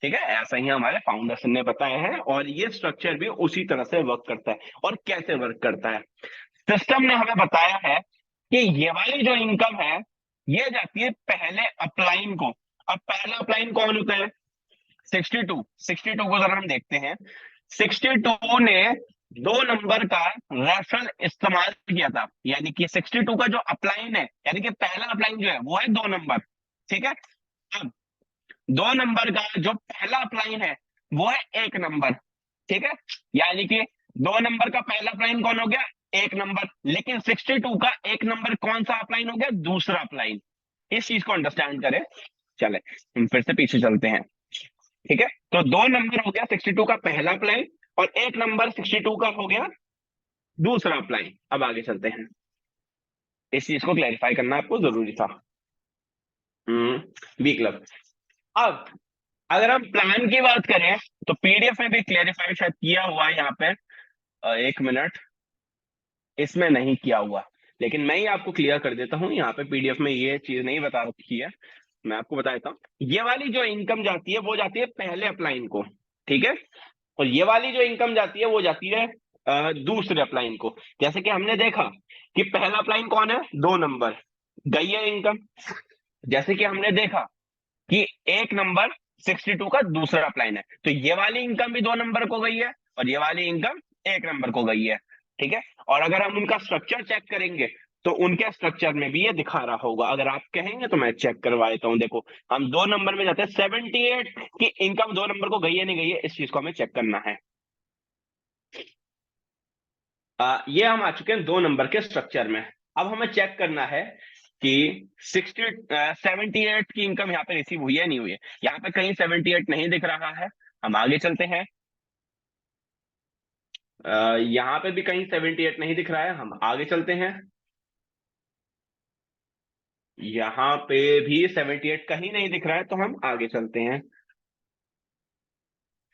Speaker 1: ठीक है, ऐसा ही हमारे फाउंडर्स ने बताया है, और ये स्ट्रक्चर भी उसी तरह से वर्क करता है। और कैसे वर्क करता है, सिस्टम ने हमें बताया है कि ये वाली जो इनकम है ये जाती है पहले अपलाइन को। अब पहला अपलाइन कौन होता है, 62 को जरा हम देखते हैं। 62 ने दो नंबर का रेफरल इस्तेमाल किया था, यानी कि 62 का जो अपलाइन है, यानी कि पहला अपलाइन जो है वो है दो नंबर। ठीक है। अब दो नंबर का जो पहला अपलाइन है वो है एक नंबर। ठीक है। यानी कि दो नंबर का पहला अपलाइन कौन हो गया? एक नंबर। लेकिन 62 का एक नंबर कौन सा अपलाइन हो गया? दूसरा अपलाइन। इस चीज को अंडरस्टैंड करें। चले हम फिर से पीछे चलते हैं। ठीक है। तो दो नंबर हो गया 62 का पहला अपलाइन, और एक नंबर 62 का हो गया दूसरा अपलाइन। अब आगे चलते हैं। इस चीज को क्लैरिफाई करना आपको जरूरी था। B club. अब अगर हम प्लान की बात करें तो पीडीएफ में भी क्लैरिफाई शायद किया हुआ है यहाँ पे। एक मिनट, इसमें नहीं किया हुआ, लेकिन मैं ही आपको क्लियर कर देता हूँ। यहाँ पे पीडीएफ में ये चीज नहीं बता रखी है, मैं आपको बता देता हूँ। ये वाली जो इनकम जाती है वो जाती है पहले अपलाइन को। ठीक है। और ये वाली जो इनकम जाती है वो जाती है दूसरे अपलाइन को। जैसे कि हमने देखा कि पहला अपलाइन कौन है? दो नंबर, गई है इनकम। जैसे कि हमने देखा कि एक नंबर 62 का दूसरा अपलाइन है, तो ये वाली इनकम भी दो नंबर को गई है, और ये वाली इनकम एक नंबर को गई है। ठीक है। और अगर हम उनका स्ट्रक्चर चेक करेंगे तो उनके स्ट्रक्चर में भी ये दिखा रहा होगा। अगर आप कहेंगे तो मैं चेक करवा देता हूं। देखो, हम दो नंबर में जाते हैं, 78 की इनकम दो नंबर को गई है नहीं गई है, इस चीज को हमें चेक करना है। ये हम आ चुके हैं दो नंबर के स्ट्रक्चर में। अब हमें चेक करना है कि 78 की इनकम यहाँ पे रिसीव हुई है नहीं हुई है। यहाँ पे कहीं 78 नहीं दिख रहा है। हम आगे चलते हैं। यहाँ पे भी कहीं 78 नहीं दिख रहा है, हम आगे चलते हैं। यहाँ पे भी 78 कहीं नहीं दिख रहा है, तो हम आगे चलते हैं।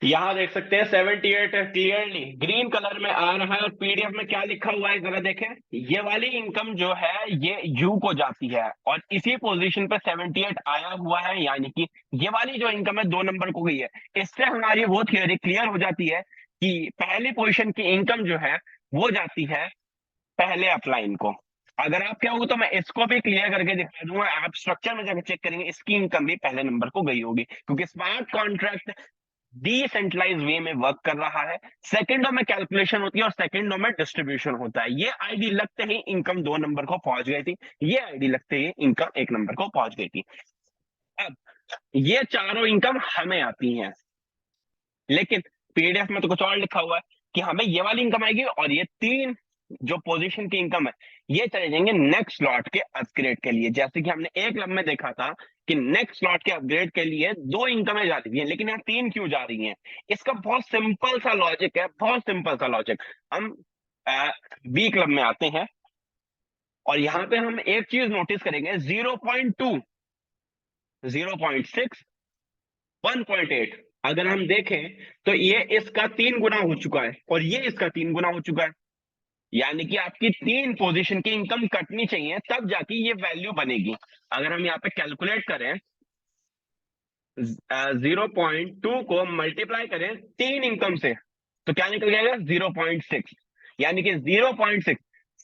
Speaker 1: यहां देख सकते हैं 78 क्लियरली ग्रीन कलर में आ रहा है, और पीडीएफ में क्या लिखा हुआ है जरा देखें। ये वाली इनकम जो है ये यू को जाती है, और इसी पोजीशन पे 78 आया हुआ है, यानी कि ये वाली जो इनकम है दो नंबर को गई है। इससे हमारी वो थियोरी क्लियर हो जाती है कि पहली पोजीशन की इनकम जो है वो जाती है पहले अपलाइन को। अगर आप क्या होगा तो मैं इसको भी क्लियर करके दिखा दूंगा। आप स्ट्रक्चर में जाकर चेक करेंगे, इसकी इनकम भी पहले नंबर को गई होगी, क्योंकि स्मार्ट कॉन्ट्रैक्ट डिसेंट्रलाइज वे में वर्क कर रहा है। सेकंडों में कैलकुलेशन होती है और सेकंडों में डिस्ट्रीब्यूशन होता है। ये आईडी लगते ही इनकम दो नंबर को पहुंच गई थी, ये आईडी लगते ही इनकम एक नंबर को पहुंच गई थी। अब ये चारों इनकम हमें आती हैं, लेकिन पीडीएफ में तो कुछ और लिखा हुआ है कि हमें ये वाली इनकम आएगी, और ये तीन जो पोजीशन की इनकम है ये चले जाएंगे नेक्स्ट स्लॉट के अपग्रेड के लिए। जैसे कि हमने एक लब में देखा था कि नेक्स्ट स्लॉट के अपग्रेड के लिए दो इनकमें जा रही हैं, लेकिन यहाँ तीन क्यों जा रही हैं? इसका बहुत सिंपल सा लॉजिक है, बहुत सिंपल सा लॉजिक। हम बी क्लब में आते हैं, और यहाँ पे हम एक चीज नोटिस करेंगे, 0.2, 0.6, 1.8। अगर हम देखें तो ये इसका तीन गुना हो चुका है, और ये इसका तीन गुना हो चुका है। यानी कि आपकी तीन पोजीशन की इनकम कटनी चाहिए, तब जाके ये वैल्यू बनेगी। अगर हम यहाँ पे कैलकुलेट करें, 0.2 को मल्टीप्लाई करें तीन इनकम से, तो क्या निकल जाएगा? 0.6। यानी कि 0.6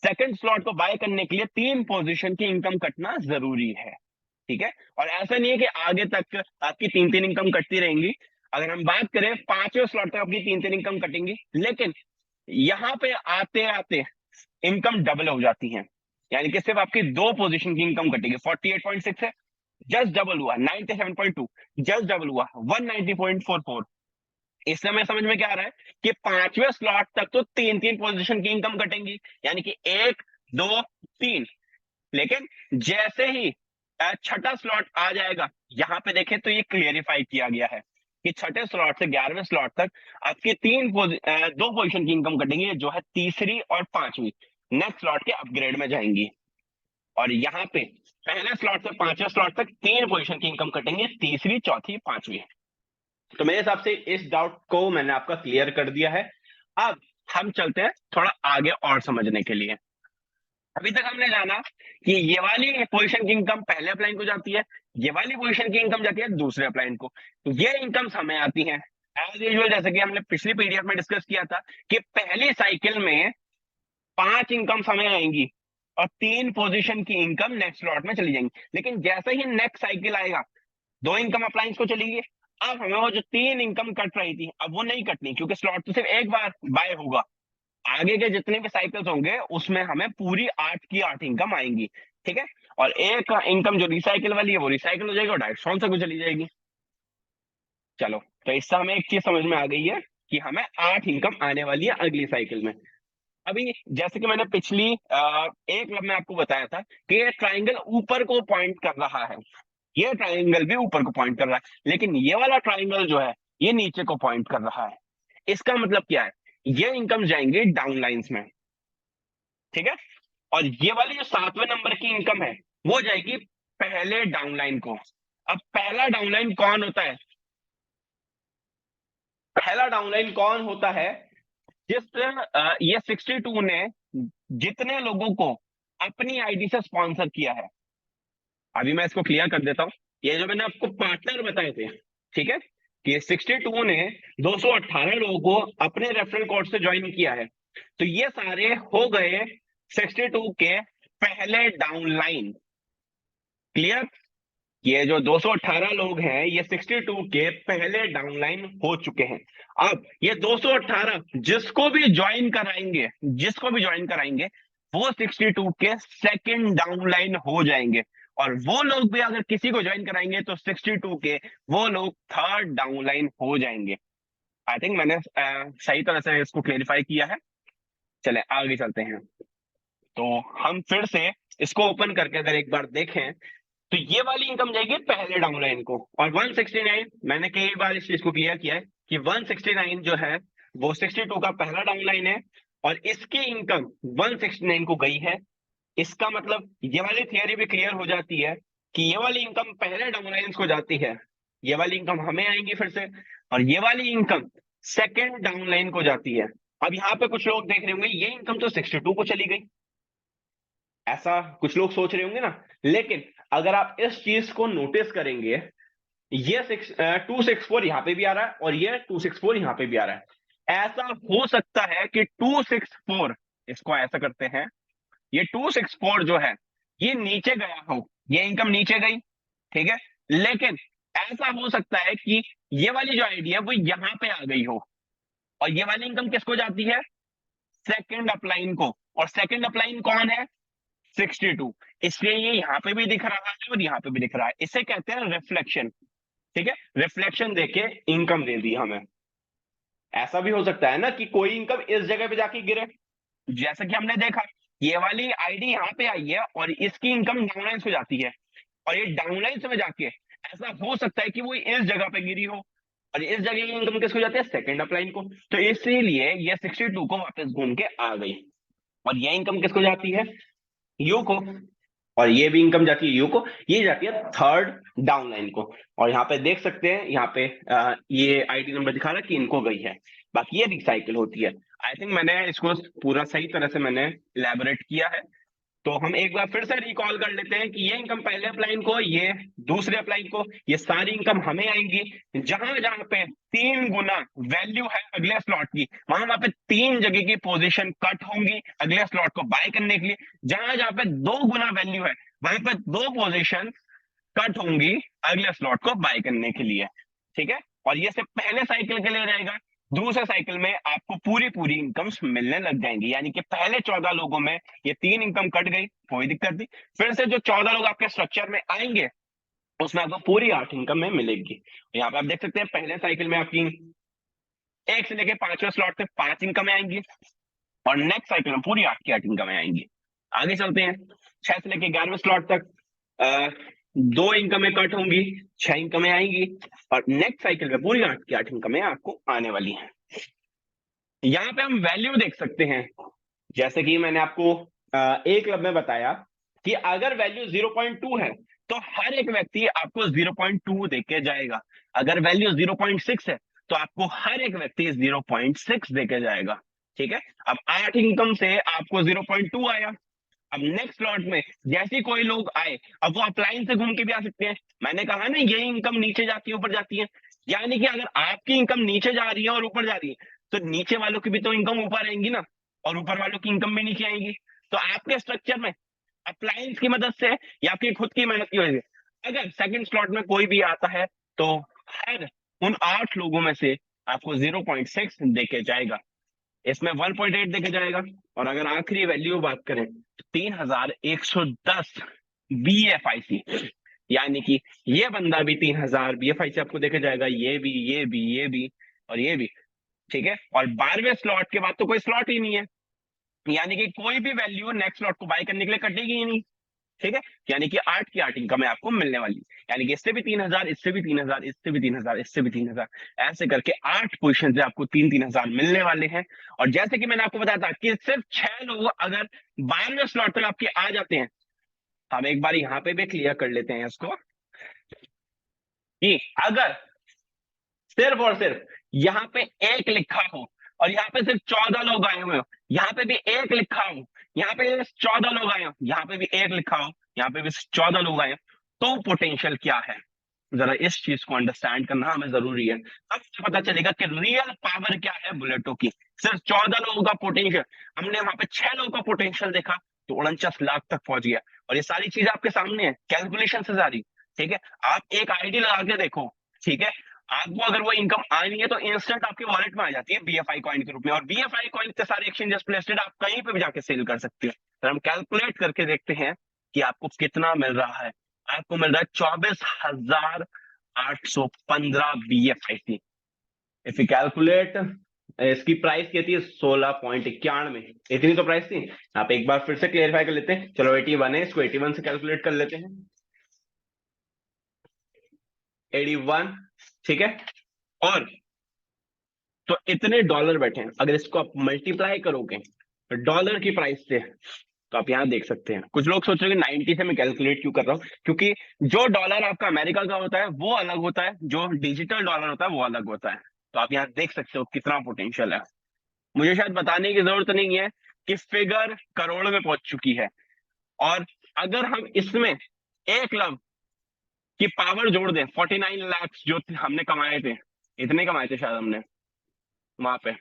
Speaker 1: सेकंड स्लॉट को बाय करने के लिए तीन पोजीशन की इनकम कटना जरूरी है। ठीक है। और ऐसा नहीं है कि आगे तक आपकी तीन तीन इनकम कटती रहेंगी। अगर हम बात करें पांचवें स्लॉट तक आपकी तीन तीन इनकम कटेंगी, लेकिन यहां पे आते आते इनकम डबल हो जाती है। यानी कि सिर्फ आपकी दो पोजीशन की इनकम कटेगी। 48.6 है, जस्ट डबल हुआ। 97.2 जस्ट डबल हुआ। 190.44। इस समय समझ में क्या आ रहा है कि पांचवें स्लॉट तक तो तीन तीन पोजीशन की इनकम कटेंगी, यानी कि एक, दो, तीन। लेकिन जैसे ही छठा स्लॉट आ जाएगा, यहां पे देखें तो ये क्लियरिफाई किया गया है कि छठे स्लॉट से 11वें स्लॉट तक आपकी दो पोजीशन की इनकम कटेंगी, जो है तीसरी और पांचवी, नेक्स्ट स्लॉट के अपग्रेड में जाएंगी। और यहाँ पे पहले स्लॉट से पांचवें स्लॉट तक तीन पोजीशन की इनकम कटेंगे, तीसरी, चौथी, पांचवी। तो मेरे हिसाब से इस डाउट को मैंने आपका क्लियर कर दिया है। अब हम चलते हैं थोड़ा आगे और समझने के लिए। अभी तक हमने जाना कि ये वाली पोजीशन की इनकम पहले अपलाइन को जाती है, ये वाली पोजीशन की इनकम जाती है दूसरे अपलाइन को। ये इनकम्स हमें आती हैं एज यूजुअल, जैसे कि हमने पिछली पीडीएफ में डिस्कस किया था कि पहली साइकिल में पांच इनकम्स हमें आएंगी, और तीन पोजीशन की इनकम नेक्स्ट स्लॉट में चली जाएंगी। लेकिन जैसे ही नेक्स्ट साइकिल आएगा, दो इनकम अप्लायंस को चलेगी। अब हमें वो जो तीन इनकम कट रही थी, अब वो नहीं कटनी, क्योंकि स्लॉट तो सिर्फ एक बार बाय होगा। आगे के जितने भी साइकिल्स होंगे उसमें हमें पूरी 8 की 8 इनकम आएंगी, ठीक है। और एक इनकम जो रिसाइकिल वाली है वो रिसाइकिल हो जाएगी और डायरेक्ट सॉन्ग को चली जाएगी। चलो, तो इससे हमें एक चीज समझ में आ गई है कि हमें 8 इनकम आने वाली है अगली साइकिल में। अभी जैसे कि मैंने पिछली एक लब में आपको बताया था कि ये ट्राइंगल ऊपर को पॉइंट कर रहा है, ये ट्राइंगल भी ऊपर को पॉइंट कर रहा है, लेकिन ये वाला ट्राइंगल जो है ये नीचे को पॉइंट कर रहा है। इसका मतलब क्या है, ये इनकम जाएंगे डाउन लाइंस में, ठीक है। और ये वाली जो 7वें नंबर की इनकम है वो जाएगी पहले डाउनलाइन को। अब पहला डाउनलाइन कौन होता है, पहला डाउनलाइन कौन होता है, जिस ये 62 ने जितने लोगों को अपनी आईडी से स्पॉन्सर किया है। अभी मैं इसको क्लियर कर देता हूं, ये जो मैंने आपको पार्टनर बताए थे, ठीक है, कि 62 ने 218 लोगों को अपने रेफरल कोड से ज्वाइन किया है, तो ये सारे हो गए 62 के पहले डाउनलाइन। क्लियर, ये जो 218 लोग हैं ये 62 के पहले डाउनलाइन हो चुके हैं। अब ये 218 जिसको भी ज्वाइन कराएंगे, जिसको भी ज्वाइन कराएंगे वो 62 के सेकंड डाउनलाइन हो जाएंगे। और वो लोग भी अगर किसी को ज्वाइन कराएंगे तो 62 के वो लोग थर्ड डाउनलाइन हो जाएंगे। आई थिंक मैंने सही तरह से इसको क्लेरिफाई किया है। चले आगे चलते हैं। तो हम फिर से इसको ओपन करके अगर एक बार देखें तो ये वाली इनकम जाएगी पहले डाउनलाइन को। और 169 मैंने कई बार इस चीज को क्लियर किया है कि 169 जो है वो 62 का पहला डाउनलाइन है और इसकी इनकम 169 को गई है। इसका मतलब ये वाली थियरी भी क्लियर हो जाती है कि ये वाली इनकम पहले डाउनलाइन को जाती है, ये वाली इनकम हमें आएंगी फिर से, और ये वाली इनकम सेकेंड डाउनलाइन को जाती है। अब यहाँ पे कुछ लोग देख रहे होंगे ये इनकम तो 62 को चली गई, ऐसा कुछ लोग सोच रहे होंगे ना। लेकिन अगर आप इस चीज को नोटिस करेंगे, ये 264 यहां पे भी आ रहा है और ये 264 यहां पे भी आ रहा है। ऐसा हो सकता है कि 264, इसको ऐसा करते हैं, ये 264 जो है ये नीचे गया हो, ये इनकम नीचे गई, ठीक है। लेकिन ऐसा हो सकता है कि ये वाली जो आईडी है वो यहां पे आ गई हो और ये वाली इनकम किसको जाती है, सेकंड अपलाइन को। और सेकंड अपलाइन कौन है, 62। इसलिए ये यहाँ पे भी दिख रहा है और यहाँ पे भी दिख रहा है, इसे कहते हैं रिफ्लेक्शन, ठीक है। रिफ्लेक्शन देके इनकम दे दी हमें। ऐसा भी हो सकता है ना कि कोई इनकम इस जगह पे जाके गिरे, जैसा कि हमने देखा ये वाली आईडी यहाँ पे आई है और इसकी इनकम डाउनलाइन हो जाती है, और ये डाउनलाइन में जाके ऐसा हो सकता है कि वो इस जगह पे गिरी हो और इस जगह की इनकम किसको जाती है, सेकंड अपलाइन को। तो इसीलिए ये 62 को वापस घूम के आ गई और ये इनकम किसको जाती है, यू को। और ये भी इनकम जाती है यू को, ये जाती है थर्ड डाउनलाइन को। और यहाँ पे देख सकते हैं, यहाँ पे ये आईडी नंबर दिखा रहा है कि इनको गई है, बाकी ये रिसाइकिल होती है। आई थिंक मैंने इसको पूरा सही तरह से मैंने इलेबोरेट किया है। तो हम एक बार फिर से रिकॉल कर लेते हैं कि ये इनकम पहले अपलाइन को, ये दूसरे अपलाइन को, ये सारी इनकम हमें आएंगी। जहां जहां पे 3 गुना वैल्यू है अगले स्लॉट की, वहां वहां पे 3 जगह की पोजीशन कट होंगी अगले स्लॉट को बाय करने के लिए। जहां जहां पे 2 गुना वैल्यू है वहां पे 2 पोजीशन कट होंगी अगले स्लॉट को बाय करने के लिए, ठीक है। और ये सिर्फ पहले साइकिल के लिए रहेगा, दूसरे साइकिल में आपको पूरी पूरी इनकम्स मिलने लग जाएंगी। यानी कि पहले 14 लोगों में ये 3 इनकम कट गई, कोई दिक्कत नहीं, फिर से जो 14 लोग आपके स्ट्रक्चर में आएंगे उसमें आपको पूरी 8 इनकम में मिलेगी। यहाँ पे आप देख सकते हैं पहले साइकिल में आपकी 1 से लेके 5वें स्लॉट तक 5 इनकम आएंगी और नेक्स्ट साइकिल में पूरी 8 की 8 इनकम आएंगी। आगे चलते हैं, 6 से लेके 11वें स्लॉट तक 2 इनकमें कट होंगी, 6 इनकमें आएंगी और नेक्स्ट साइकिल में पूरी 8 की 8 इनकमें आपको आने वाली हैं। यहाँ पे हम वैल्यू देख सकते हैं, जैसे कि मैंने आपको एक लब में बताया कि अगर वैल्यू 0.2 है तो हर एक व्यक्ति आपको 0.2 दे के जाएगा। अगर वैल्यू 0.6 है तो आपको हर एक व्यक्ति 0.6 दे के जाएगा, ठीक है। अब 8 इनकम से आपको 0.2 आया। अब नेक्स्ट स्लॉट में जैसे कोई लोग आए, अब वो अपलाइन से घूम के भी आ सकते हैं। मैंने कहा ना ये इनकम नीचे जाती है ऊपर जाती है, यानी कि अगर आपकी इनकम नीचे जा रही है और ऊपर जा रही है तो नीचे वालों की भी तो इनकम ऊपर आएंगी ना, और ऊपर वालों की इनकम भी नीचे आएंगी। तो आपके स्ट्रक्चर में अप्लायंस की मदद से या आपकी खुद की मेहनत की वजह से अगर सेकंड स्लॉट में कोई भी आता है तो हर उन 8 लोगों में से आपको 0.6 देके जाएगा। इसमें 1.8 देखा जाएगा। और अगर आखिरी वैल्यू बात करें तो 3110 BFIC, यानी कि ये बंदा भी 3000 BFIC आपको देखा जाएगा, ये भी, ये भी, ये भी और ये भी। ठीक है, और 12वें स्लॉट के बाद तो कोई स्लॉट ही नहीं है, यानी कि कोई भी वैल्यू नेक्स्ट स्लॉट को बाय करने के लिए कटेगी ही नहीं। ठीक है, यानी कि 8 की 8 इनकम है आपको मिलने वाली, यानी कि इससे भी 3000, इससे भी 3000, इससे भी 3000, इससे भी 3000, ऐसे करके 8 पोजीशन से आपको 3-3 हजार मिलने वाले हैं। और जैसे कि मैंने आपको बताया था कि सिर्फ 6 लोग अगर 12वें स्लॉट तक आपके आ जाते हैं, हम एक बार यहाँ पे भी क्लियर कर लेते हैं इसको, कि अगर सिर्फ और सिर्फ यहाँ पे एक लिखा हो और यहाँ पे सिर्फ 14 लोग आए हुए हो, यहाँ पे भी एक लिखा हो, यहाँ पे 14 लोग आए हो, यहाँ पे भी एक लिखा हो, यहाँ पे भी 14 लोग आए हो, तो पोटेंशियल क्या है, जरा इस चीज को अंडरस्टैंड करना हमें जरूरी है। अब पता चलेगा कि रियल पावर क्या है बुलेटो की। सिर्फ 14 लोगों का पोटेंशियल, हमने वहां पे 6 लोगों का पोटेंशियल देखा तो 49 लाख तक पहुंच गया। और ये सारी चीजें आपके सामने है, कैलकुलेशन से सारी। ठीक है, आप एक आईडी लगा के देखो। ठीक है, आपको अगर वो इनकम आनी है तो इंस्टेंट आपके वॉलेट में आ जाती है BFI कॉइन के रूप में, और BFI कॉइन के सारे एक्सचेंजेस पे लिस्टेड, आप कहीं पे भी जाके सेल कर सकते हो। तो हम कैलकुलेट करके देखते हैं कि आपको कितना मिल रहा है। आपको मिल रहा है 24,815 BFIC। इफ यू कैलकुलेट, इसकी प्राइस क्या थी, 16.91, इतनी तो प्राइस थी। आप एक बार फिर से क्लियरफाई कर लेते हैं, चलो 81 है, इसको 81 से कैलकुलेट कर लेते हैं, 81। ठीक है, और तो इतने डॉलर बैठे हैं, अगर इसको आप मल्टीप्लाई करोगे डॉलर की प्राइस से, तो आप यहां देख सकते हैं। कुछ लोग सोच रहे हैं कि 90 से मैं कैलकुलेट क्यों कर रहा हूं, क्योंकि जो डॉलर आपका अमेरिका का होता है वो अलग होता है, जो डिजिटल डॉलर होता है वो अलग होता है। तो आप यहाँ देख सकते हो कितना पोटेंशियल है। मुझे शायद बताने की जरूरत नहीं है कि फिगर करोड़ में पहुंच चुकी है। और अगर हम इसमें 1 लाख की पावर जोड़ दें, 49 लाख जो हमने कमाए थे, इतने कमाए थे शायद हमने वहां पे,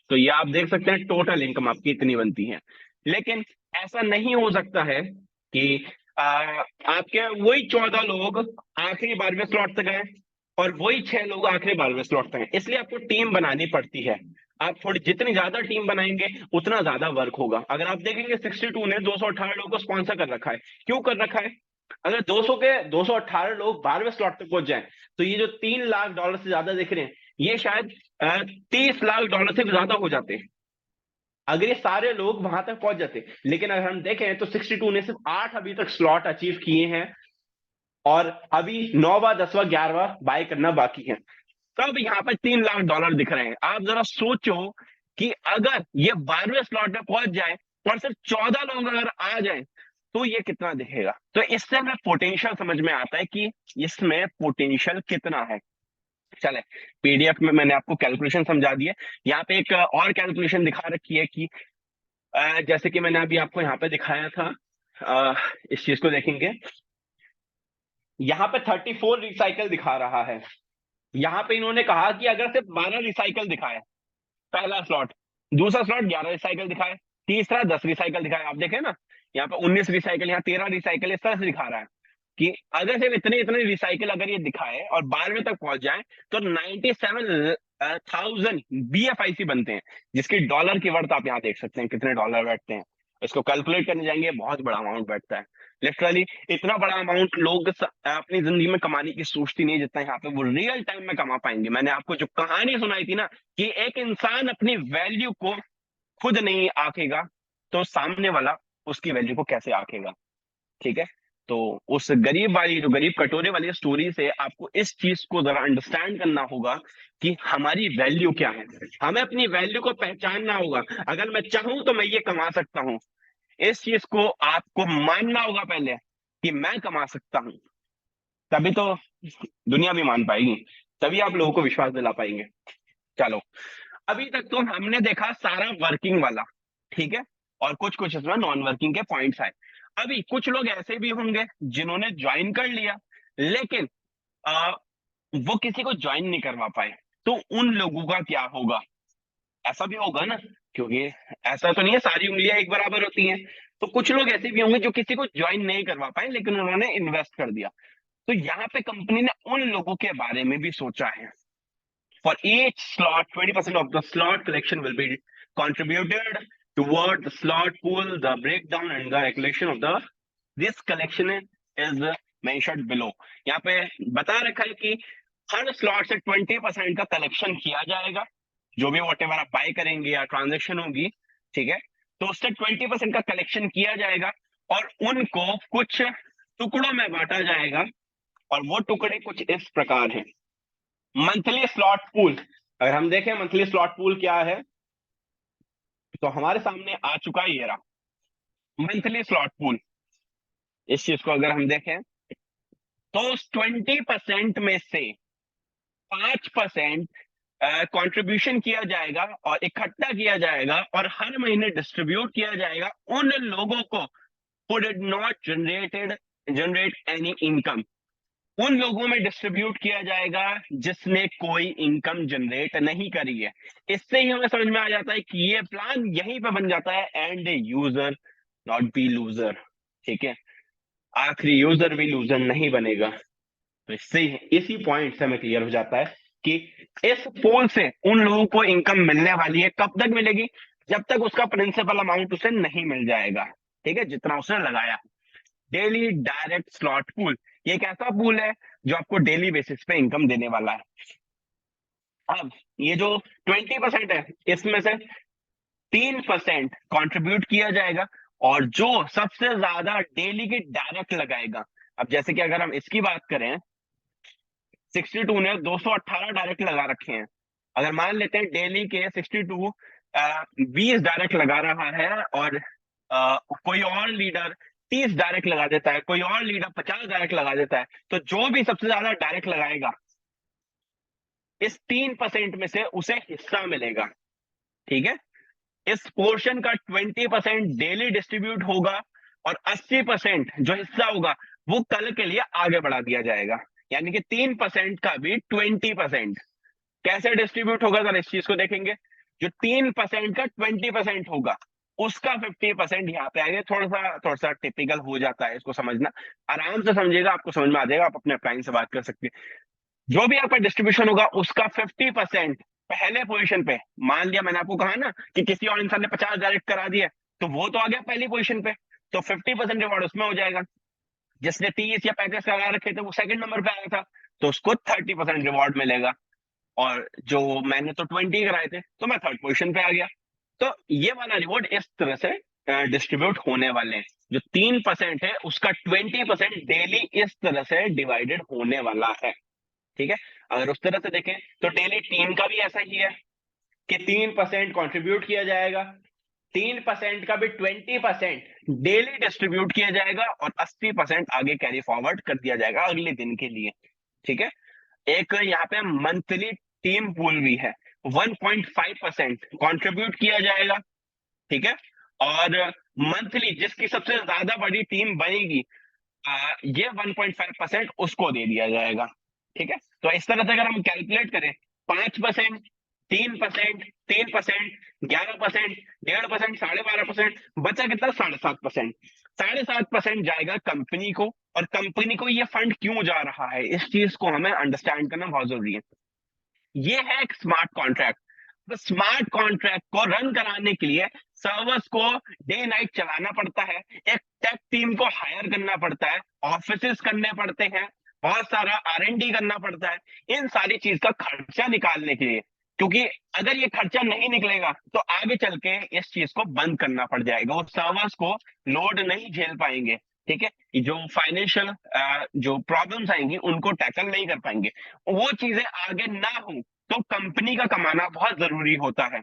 Speaker 1: तो ये आप देख सकते हैं टोटल इनकम आपकी इतनी बनती है। लेकिन ऐसा नहीं हो सकता है कि आ, आपके वही 14 लोग आखिरी 12वें स्लॉट तक आए और वही 6 लोग आखिरी 12वें स्लॉट तक आए, इसलिए आपको टीम बनानी पड़ती है। आप थोड़ी जितनी ज्यादा टीम बनाएंगे उतना ज्यादा वर्क होगा। अगर आप देखेंगे 62 ने 218 लोगों को स्पॉन्सर कर रखा है, क्यों कर रखा है? अगर 200 के 218 लोग 12वें स्लॉट तक पहुंच जाएं, तो ये जो $3 लाख से ज्यादा दिख रहे हैं, ये शायद $30 लाख से भी ज्यादा हो जाते हैं अगर ये सारे लोग वहां तक पहुंच जाते। लेकिन अगर हम देखें तो 62 ने सिर्फ 8 अभी तक स्लॉट अचीव किए हैं, और अभी 9वां 10वां 11वां बाय करना बाकी है। तब यहाँ पर $3 लाख दिख रहे हैं। आप जरा सोचो कि अगर ये 12वें स्लॉट में पहुंच जाए और सिर्फ 14 लोग अगर आ जाए तो ये कितना दिखेगा। तो इससे हमें पोटेंशियल समझ में आता है कि इसमें पोटेंशियल कितना है। चले, PDF में मैंने आपको कैलकुलेशन समझा दी है। यहाँ पे एक और कैलकुलेशन दिखा रखी है कि जैसे कि मैंने अभी आपको यहाँ पे दिखाया था, इस चीज को देखेंगे, यहाँ पे 34 रिसाइकल दिखा रहा है। यहाँ पे इन्होंने कहा कि अगर सिर्फ 12 रिसाइकल दिखाए पहला स्लॉट, दूसरा स्लॉट 11 रिसाइकल दिखाए, तीसरा 10 रिसाइकल दिखाए, आप देखें ना यहाँ पे 19 रिसाइकल, यहाँ 13 रिसाइकल, इस तरह से दिखा रहा है कि अगर सिर्फ इतने इतने रिसाइकल अगर ये दिखाए और 12वें तक पहुंच जाए तो 97,000 BFIC बनते हैं, जिसकी डॉलर की वर्थ आप यहाँ देख सकते हैं कितने डॉलर बैठते हैं। इसको कैलकुलेट करने जाएंगे बहुत बड़ा अमाउंट बैठता है, लिटरली इतना बड़ा अमाउंट लोग अपनी जिंदगी में कमाने की सोचती नहीं जितना यहाँ पे वो रियल टाइम में कमा पाएंगे। मैंने आपको जो कहानी सुनाई थी ना कि एक इंसान अपनी वैल्यू को खुद नहीं आंकेगा तो सामने वाला उसकी वैल्यू को कैसे आंकेगा। ठीक है, तो उस गरीब वाली, जो गरीब कटोरे वाली स्टोरी से आपको इस चीज को जरा अंडरस्टैंड करना होगा कि हमारी वैल्यू क्या है। हमें अपनी वैल्यू को पहचानना होगा। अगर मैं चाहूं तो मैं ये कमा सकता हूं, इस चीज को आपको मानना होगा पहले कि मैं कमा सकता हूं, तभी तो दुनिया भी मान पाएगी, तभी आप लोगों को विश्वास दिला पाएंगे। चलो, अभी तक तो हमने देखा सारा वर्किंग वाला, ठीक है, और कुछ कुछ इसमें नॉन वर्किंग के पॉइंट्स आए। अभी कुछ लोग ऐसे भी होंगे जिन्होंने ज्वाइन कर लिया लेकिन आ, वो किसी को ज्वाइन नहीं करवा पाए, तो उन लोगों का क्या होगा? ऐसा भी होगा ना, क्योंकि ऐसा तो नहीं है सारी उंगलियां एक बराबर होती हैं। तो कुछ लोग ऐसे भी होंगे जो किसी को ज्वाइन नहीं करवा पाए लेकिन उन्होंने इन्वेस्ट कर दिया। तो यहाँ पे कंपनी ने उन लोगों के बारे में भी सोचा है। For each slot, 20% of the slot collection will be contributed toward the slot pool. The breakdown and the allocation of the this collection is mentioned below. यहाँ पे बता रखा है कि हर स्लॉट से 20% का कलेक्शन किया जाएगा, जो भी वॉट एवर आप बाय करेंगे या ट्रांजेक्शन होगी, ठीक है, तो उससे 20% का कलेक्शन किया जाएगा और उनको कुछ टुकड़ों में बांटा जाएगा। और वो टुकड़े कुछ इस प्रकार हैं। मंथली स्लॉट पूल, अगर हम देखें मंथली स्लॉट पूल क्या है, तो हमारे सामने आ चुका है ये रहा मंथली स्लॉट पूल। इस चीज को अगर हम देखें तो उस 20% में से 5% कंट्रीब्यूशन किया जाएगा और इकट्ठा किया जाएगा और हर महीने डिस्ट्रीब्यूट किया जाएगा उन लोगों को who did not generate any income। उन लोगों में डिस्ट्रीब्यूट किया जाएगा जिसने कोई इनकम जनरेट नहीं करी है। इससे ही हमें समझ में आ जाता है कि ये प्लान यहीं पे बन जाता है, and user not be loser, ठीक है, आखिरी यूजर भी लूजर नहीं बनेगा। तो इससे इसी पॉइंट से हमें क्लियर हो जाता है कि इस पोल से उन लोगों को इनकम मिलने वाली है। कब तक मिलेगी? जब तक उसका प्रिंसिपल अमाउंट उसे नहीं मिल जाएगा, ठीक है, जितना उसने लगाया। डेली डायरेक्ट स्लॉट पूल, ये एक ऐसा पूल है जो आपको डेली बेसिस पे इनकम देने वाला है। अब ये जो 20% है, इसमें से 3% कंट्रीब्यूट किया जाएगा और जो सबसे ज्यादा डेली की डायरेक्ट लगाएगा, अब जैसे कि अगर हम इसकी बात करें, 62 ने 218 डायरेक्ट लगा रखे हैं। अगर मान लेते हैं डेली के 62 20 डायरेक्ट लगा रहा है और कोई और लीडर 30 डायरेक्ट लगा देता है, कोई और लीडर 50 डायरेक्ट लगा देता है, तो जो भी सबसे ज्यादा डायरेक्ट लगाएगा इस 3% में से उसे हिस्सा मिलेगा, ठीक है। इस पोर्शन का 20% डेली डिस्ट्रीब्यूट होगा और 80% जो हिस्सा होगा वो कल के लिए आगे बढ़ा दिया जाएगा। यानी कि 3% का भी 20% कैसे डिस्ट्रीब्यूट होगा, अगर इस चीज को देखेंगे, जो 3% का 20% होगा उसका 50% यहाँ पे आएगा। थोड़ा सा टिपिकल हो जाता है, इसको समझना आराम से समझिएगा, आपको समझ में आ जाएगा, आप अपने क्लाइंट से बात कर सकते हैं। जो भी आपका डिस्ट्रीब्यूशन होगा उसका 50% पहले पोजीशन पे, मान लिया मैंने आपको कहा ना कि किसी और इंसान ने 50 डायरेक्ट करा दिया, तो वो तो आ गया पहली पोजीशन पे, तो 50% रिवॉर्ड उसमें हो जाएगा। जिसने 30 या 35 लगा रखे थे वो सेकंड नंबर पे आया था, तो उसको 30% रिवॉर्ड मिलेगा। और जो मैंने तो 20 कराए थे तो मैं थर्ड पोजीशन पे आ गया। तो ये वाला रिवॉर्ड इस तरह से डिस्ट्रीब्यूट होने वाले हैं। जो 3% है उसका 20% डेली इस तरह से डिवाइडेड होने वाला है, ठीक है। अगर उस तरह से देखें तो डेली टीम का भी ऐसा ही है कि 3% कंट्रीब्यूट किया जाएगा, 3% का भी 20% डेली डिस्ट्रीब्यूट किया जाएगा और 80% आगे कैरी फॉरवर्ड कर दिया जाएगा अगले दिन के लिए, ठीक है। एक यहाँ पे मंथली टीम पूल भी है, 1.5% कंट्रीब्यूट किया जाएगा, ठीक है, और मंथली जिसकी सबसे ज्यादा बड़ी टीम बनेगी ये 1.5% उसको दे दिया जाएगा, ठीक है। तो इस तरह से अगर हम कैलकुलेट करें, 5%, 3%, 3%, 11%, 1.5%, 12.5%, बचा कितना? 7.5%। 7.5% जाएगा कंपनी को, और कंपनी को ये फंड क्यों जा रहा है इस चीज को हमें अंडरस्टैंड करना बहुत जरूरी है। ये है एक स्मार्ट कॉन्ट्रैक्ट। तो स्मार्ट कॉन्ट्रैक्ट को रन कराने के लिए सर्वर्स को डे नाइट चलाना पड़ता है, एक टेक टीम को हायर करना पड़ता है, ऑफिस करने पड़ते हैं, बहुत सारा R&D करना पड़ता है, इन सारी चीज का खर्चा निकालने के लिए। क्योंकि अगर ये खर्चा नहीं निकलेगा तो आगे चल के इस चीज को बंद करना पड़ जाएगा, वो सर्वर्स को लोड नहीं झेल पाएंगे, ठीक है। जो फाइनेंशियल जो प्रॉब्लम्स आएंगी उनको टैकल नहीं कर पाएंगे, वो चीजें आगे ना हो तो कंपनी का कमाना बहुत जरूरी होता है,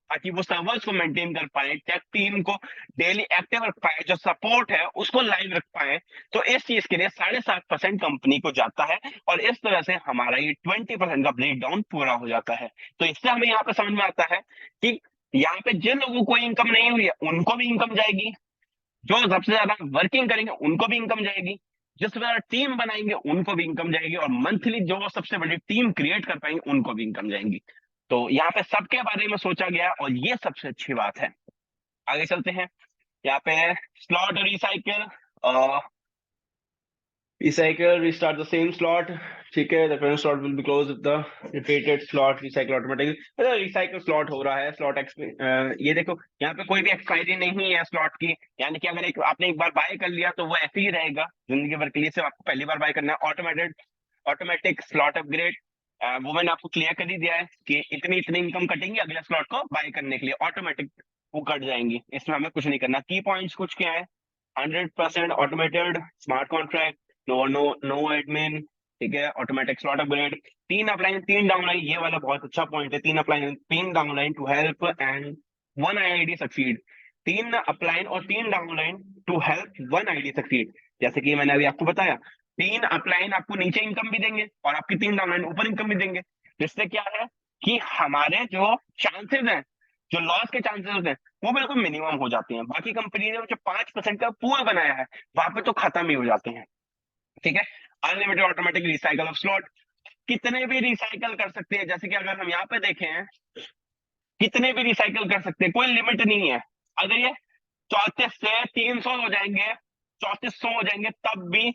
Speaker 1: ताकि वो सर्वर्स को मेंटेन कर पाए, टेक टीम को डेली एक्टिव रख पाए, जो सपोर्ट है उसको लाइव रख पाए। तो इस चीज के लिए 7.5% कंपनी को जाता है और इस तरह से हमारा ये 20% का ब्रेक डाउन पूरा हो जाता है। तो इससे हमें यहाँ पे समझ में आता है कि यहाँ पे जिन लोगों को इनकम नहीं हुई है उनको भी इनकम जाएगी, जो सबसे ज्यादा वर्किंग करेंगे उनको भी इनकम जाएगी, जिस तरह टीम बनाएंगे उनको भी इनकम जाएगी, और मंथली जो सबसे बड़ी टीम क्रिएट कर पाएंगे उनको भी इनकम जाएंगी। तो यहाँ पे सबके बारे में सोचा गया और ये सबसे अच्छी बात है। आगे चलते हैं। यहाँ पे slot recycle, Recycle, restart the same slot. ठीक है, the current slot will be closed if the repeated slot recycle automatically. मतलब रिसाइकल स्लॉट हो रहा है, स्लॉट ये देखो यहाँ पे कोई भी एक्सपायरी नहीं है स्लॉट की, यानी कि अगर आपने एक बार बाय कर लिया तो वो ऐसे ही रहेगा जिंदगी भर के लिए। सिर्फ आपको पहली बार बाय करना है। ऑटोमेटिक स्लॉट अपग्रेड, वो मैंने आपको क्लियर कर ही दिया है कि इतनी इतनी इनकम कटेंगी अगले स्लॉट को बाय करने के लिए, ऑटोमेटिक वो कट जाएंगी, इसमें हमें कुछ नहीं करना। की पॉइंट्स कुछ क्या है? 100% automated smart contract, no no no admin, ठीक है, automatic slot upgrade, 3 upline 3 downline, ये वाला बहुत अच्छा पॉइंट है। 3 upline 3 downline to help and 1 ID succeed. 3 upline और 3 downline to help 1 ID succeed. जैसे कि मैंने अभी आपको बताया, 3 अपलाइन आपको नीचे इनकम भी देंगे और आपकी 3 डाउनलाइन ऊपर इनकम भी देंगे, जिससे क्या है कि हमारे जो चांसेस हैं, जो लॉस के चांसेस हैं, वो बिल्कुल मिनिमम हो जाते हैं। बाकी कंपनी ने जो 5% का पूल बनाया है वहां पे तो खत्म ही हो जाते हैं। ठीक है। Unlimited automatic recycle of slot, कितने भी रिसाइकल कर सकते हैं। जैसे कि अगर हम यहाँ पे देखें, कितने भी रिसाइकल कर सकते हैं, कोई लिमिट नहीं है। अगर ये 34 से 300 हो जाएंगे, 3400 हो जाएंगे, तब भी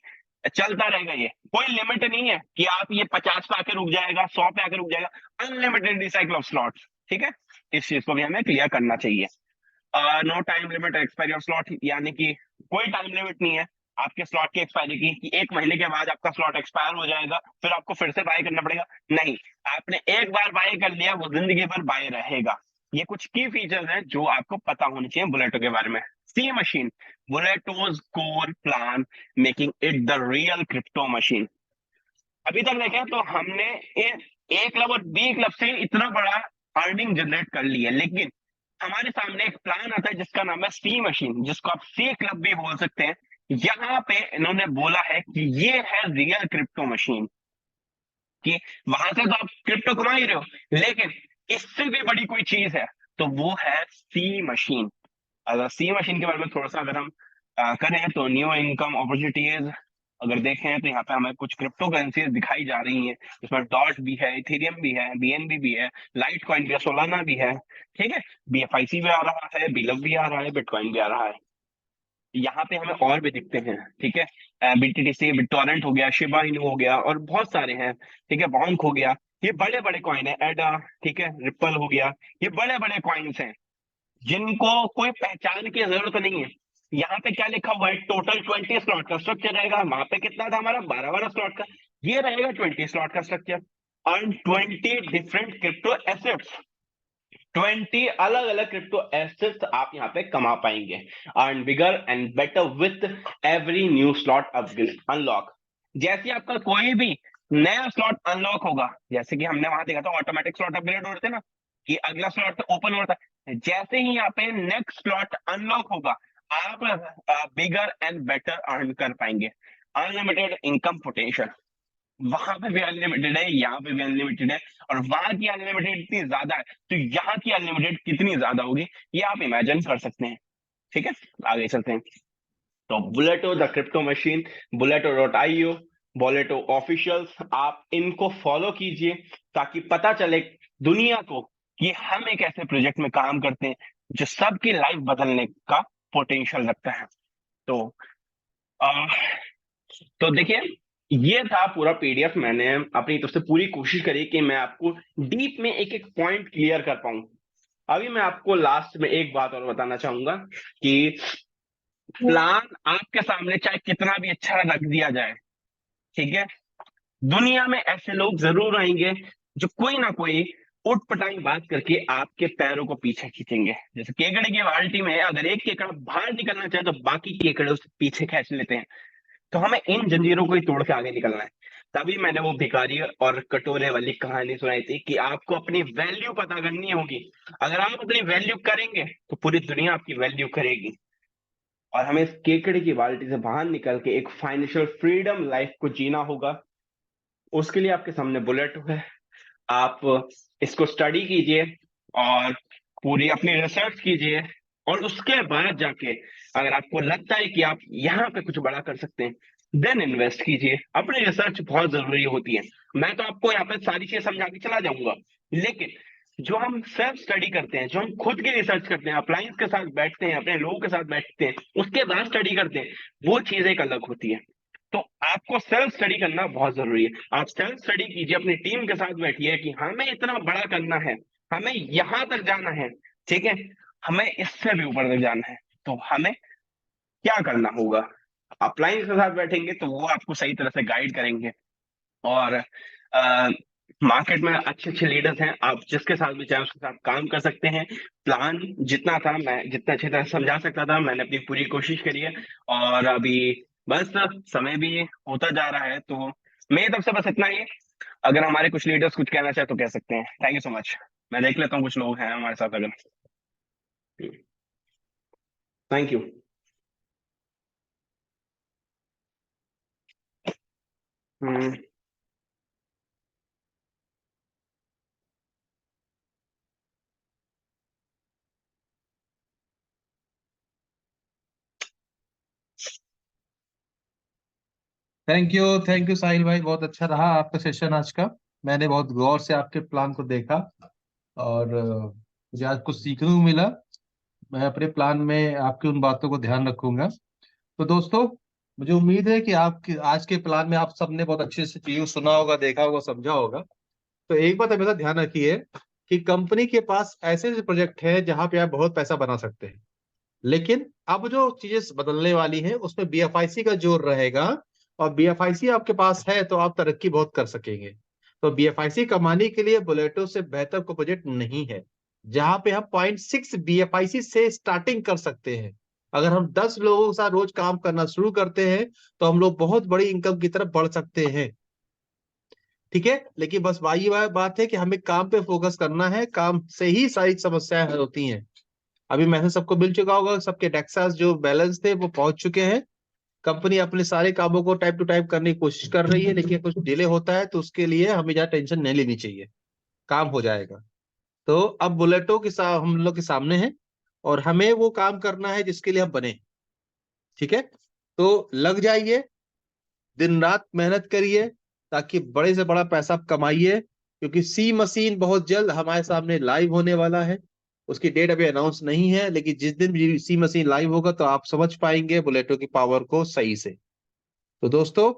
Speaker 1: चलता रहेगा। ये कोई लिमिट नहीं है कि आप ये 50 पे आके रुक जाएगा, 100 पे आके रुक जाएगा। Unlimited recycle of slot. ठीक है, इस चीज को भी हमें क्लियर करना चाहिए। No time limit expiry of slot, यानी कि कोई टाइम लिमिट नहीं है आपके स्लॉट की एक्सपायरी की, कि 1 महीने के बाद आपका स्लॉट एक्सपायर हो जाएगा फिर आपको फिर से बाय करना पड़ेगा। नहीं, आपने एक बार बाय कर लिया, वो जिंदगी भर बाय रहेगा। ये कुछ की फीचर्स हैं जो आपको पता होने चाहिए बुलेटो के बारे में। C machine, Buleto's core plan making it the real crypto machine. अभी तक देखें तो हमने ए क्लब और बी क्लब से इतना बड़ा अर्निंग जनरेट कर ली है, लेकिन हमारे सामने एक प्लान आता है जिसका नाम है सी मशीन, जिसको आप सी क्लब भी बोल सकते हैं। यहाँ पे इन्होंने बोला है कि ये है रियल क्रिप्टो मशीन, कि वहां से तो आप क्रिप्टो कमा ही रहे हो, लेकिन इससे भी बड़ी कोई चीज है, तो वो है सी मशीन। अगर सी मशीन के बारे में थोड़ा सा अगर हम करें तो न्यू इनकम अपॉर्चुनिटीज अगर देखें तो यहाँ पे हमें कुछ क्रिप्टो करेंसीज दिखाई जा रही हैं, जिसमें डॉट भी है, इथेरियम भी है, बीएनबी भी है, लाइट कॉइन भी है, सोलाना भी है। ठीक है, बीएफआईसी भी आ रहा है, बिलव भी आ रहा है, बिटकॉइन भी आ रहा है। यहाँ पे हमें और भी दिखते हैं। ठीक है, बीटीटीसी, बिटटोरेंट हो गया, शिबा इनू हो गया, और बहुत सारे हैं। ठीक है, बॉन्क हो गया, ये बड़े बड़े कॉइन है, एडा, ठीक है, रिपल हो गया, ये बड़े बड़े कॉइन्स हैं जिनको कोई पहचान की जरूरत नहीं है। यहाँ पे क्या लिखा हुआ है? टोटल 20 स्लॉट का स्ट्रक्चर रहेगा। वहां पे कितना था हमारा? 12 स्लॉट का। ये रहेगा 20 स्लॉट का structure. Earn 20 different crypto assets, 20 अलग अलग क्रिप्टो एसेट्स आप यहाँ पे कमा पाएंगे। Earn bigger and better with every new slot unlock. जैसे आपका कोई भी नया स्लॉट अनलॉक होगा, जैसे कि हमने वहां देखा था ऑटोमेटिक स्लॉट अपग्रेड हो रहे थे ना, कि अगला स्लॉट ओपन होता है, जैसे ही यहाँ पे नेक्स्ट स्लॉट अनलॉक होगा आप बिगर एंड बेटर अर्न कर पाएंगे। अनलिमिटेड इनकम पोटेंशियल, वहां पे भी अनलिमिटेड है, यहाँ पे भी अनलिमिटेड है, और वहां की अनलिमिटेड इतनी ज्यादा है, तो यहाँ की अनलिमिटेड कितनी ज्यादा होगी ये आप इमेजिन कर सकते हैं। ठीक है, आगे चलते हैं। तो Buleto the crypto machine, buleto.io, Buleto officials, आप इनको फॉलो कीजिए ताकि पता चले दुनिया को कि हम एक ऐसे प्रोजेक्ट में काम करते हैं जो सबकी लाइफ बदलने का पोटेंशियल रखता है। तो आ, तो देखिए, ये था पूरा पीडीएफ। मैंने अपनी तरफ से पूरी कोशिश करी कि मैं आपको डीप में एक एक पॉइंट क्लियर कर पाऊं। अभी मैं आपको लास्ट में एक बात और बताना चाहूंगा कि प्लान आपके सामने चाहे कितना भी अच्छा रख दिया जाए, ठीक है, दुनिया में ऐसे लोग जरूर आएंगे जो कोई ना कोई उठ पटांग बात करके आपके पैरों को पीछे खींचेंगे। जैसे केकड़े की बाल्टी में अगर एक केकड़ा बाहर निकलना चाहे तो बाकी केकड़े उससे पीछे खींच लेते हैं। तो हमें इन जंजीरों को ही तोड़ के आगे निकलना है। तभी मैंने वो भिखारी और कटोरे वाली कहानी सुनाई थी कि आपको अपनी वैल्यू पता करनी होगी। अगर आप अपनी वैल्यू करेंगे तो पूरी दुनिया आपकी वैल्यू करेगी। और हमें इस केकड़े की बाल्टी से बाहर निकल के एक फाइनेंशियल फ्रीडम लाइफ को जीना होगा। उसके लिए आपके सामने बुलेट है, आप इसको स्टडी कीजिए और पूरी अपनी रिसर्च कीजिए, और उसके बाद जाके अगर आपको लगता है कि आप यहाँ पे कुछ बड़ा कर सकते हैं, देन इन्वेस्ट कीजिए। अपनी रिसर्च बहुत जरूरी होती है। मैं तो आपको यहाँ पे सारी चीजें समझा के चला जाऊंगा, लेकिन जो हम सेल्फ स्टडी करते हैं, जो हम खुद की रिसर्च करते हैं, अप्लायंस के साथ बैठते हैं, अपने लोगों के साथ बैठते हैं, उसके बाद स्टडी करते हैं, वो चीज एक अलग होती है। तो आपको सेल्फ स्टडी करना बहुत जरूरी है। आप सेल्फ स्टडी कीजिए, अपनी टीम के साथ बैठिए कि हमें इतना बड़ा करना है, हमें यहां तक जाना है, ठीक है, हमें इससे भी ऊपर तक जाना है, तो हमें क्या करना होगा। अपलाइन के साथ बैठेंगे तो वो आपको सही तरह से गाइड करेंगे। और मार्केट में अच्छे अच्छे लीडर्स हैं, आप जिसके साथ भी चाहे उसके साथ काम कर सकते हैं। प्लान जितना था, मैं जितना अच्छी तरह से समझा सकता था मैंने अपनी पूरी कोशिश करी है। और अभी बस समय भी होता जा रहा है, तो मेरी तरफ से बस इतना ही है। अगर हमारे कुछ लीडर्स कुछ कहना चाहे तो कह सकते हैं। Thank you so much. मैं देख लेता हूँ कुछ लोग हैं हमारे साथ अगर। Thank you. Hmm.
Speaker 3: Thank you Sahil भाई, बहुत अच्छा रहा आपका सेशन आज का। मैंने बहुत गौर से आपके प्लान को देखा और मुझे आज कुछ सीखने को मिला। मैं अपने प्लान में आपकी उन बातों को ध्यान रखूंगा। तो दोस्तों, मुझे उम्मीद है कि आप आज के प्लान में आप सबने बहुत अच्छे से चीजों को सुना होगा, देखा होगा, समझा होगा। तो एक बात हमेशा ध्यान रखिए कि कंपनी के पास ऐसे ऐसे प्रोजेक्ट है जहां पे आप बहुत पैसा बना सकते हैं, लेकिन अब जो चीजें बदलने वाली हैं उसमें बीएफआईसी का जोर रहेगा। और बीएफआईसी आपके पास है तो आप तरक्की बहुत कर सकेंगे। तो बीएफआईसी कमाने के लिए बुलेटो से बेहतर कोई प्रोजेक्ट नहीं है, जहां पे हम 0.6 बीएफआईसी से स्टार्टिंग कर सकते हैं। अगर हम 10 लोगों के साथ रोज काम करना शुरू करते हैं तो हम लोग बहुत बड़ी इनकम की तरफ बढ़ सकते हैं। ठीक है, लेकिन बस वही बात है कि हमें काम पे फोकस करना है, काम से ही सारी समस्याएं हल होती हैं। अभी मैसेज सबको मिल चुका होगा, सबके टैक्सास जो बैलेंस थे वो पहुंच चुके हैं। कंपनी अपने सारे कामों को टाइप टू टाइप करने की कोशिश कर रही है, लेकिन कुछ डिले होता है तो उसके लिए हमें ज्यादा टेंशन नहीं लेनी चाहिए, काम हो जाएगा। तो अब बुलेटो के साथ हम लोग के सामने है और हमें वो काम करना है जिसके लिए हम बने। ठीक है, तो लग जाइए, दिन रात मेहनत करिए ताकि बड़े से बड़ा पैसा आप कमाइए, क्योंकि सी मशीन बहुत जल्द हमारे सामने लाइव होने वाला है। उसकी डेट अभी अनाउंस नहीं है, लेकिन जिस दिन भी सी मशीन लाइव होगा तो आप समझ पाएंगे बुलेटो की पावर को सही से। तो दोस्तों,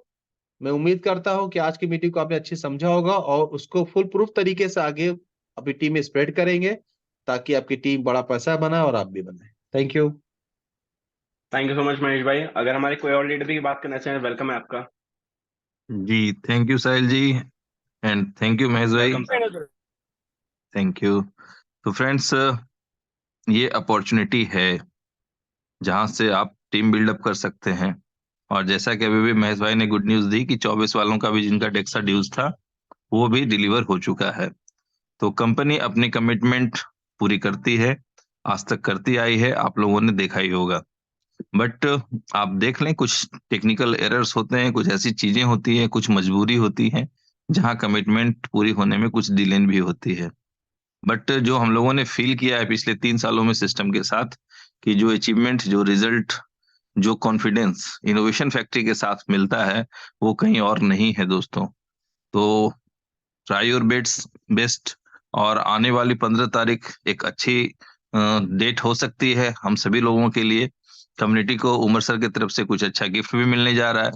Speaker 3: मैं उम्मीद करता हूं कि आज की मीटिंग को आपने अच्छी समझा होगा और उसको फुल प्रूफ तरीके से आगे अपनी टीम में स्प्रेड करेंगे, ताकि आपकी टीम बड़ा पैसा बनाए और आप भी बनाए। Thank you.
Speaker 1: Thank you so much Mahesh भाई। अगर हमारे कोई और लीडर भी बात करना चाहें, वेलकम है आपका।
Speaker 4: जी thank you Sahil ji, and thank you Mahesh भाई।
Speaker 1: Welcome sir.
Speaker 4: Thank you. तो फ्रेंड्स, ये अपॉर्चुनिटी है जहां से आप टीम बिल्डअप कर सकते हैं। और जैसा कि अभी भी महेश भाई ने गुड न्यूज दी कि 24 वालों का भी जिनका डेक्सा ड्यूज था वो भी डिलीवर हो चुका है। तो कंपनी अपनी कमिटमेंट पूरी करती है, आज तक करती आई है, आप लोगों ने देखा ही होगा। बट आप देख लें, कुछ टेक्निकल एरर्स होते हैं, कुछ ऐसी चीजें होती हैं, कुछ मजबूरी होती है जहां कमिटमेंट पूरी होने में कुछ डिले भी होती है। बट जो हम लोगों ने फील किया है पिछले 3 सालों में सिस्टम के साथ, कि जो अचीवमेंट, जो रिजल्ट, जो कॉन्फिडेंस इनोवेशन फैक्ट्री के साथ मिलता है वो कहीं और नहीं है दोस्तों। तो ट्राई योर बेट्स बेस्ट। और आने वाली 15 तारीख एक अच्छी डेट हो सकती है हम सभी लोगों के लिए। कम्युनिटी को उमर सर की तरफ से कुछ अच्छा गिफ्ट भी मिलने जा रहा है।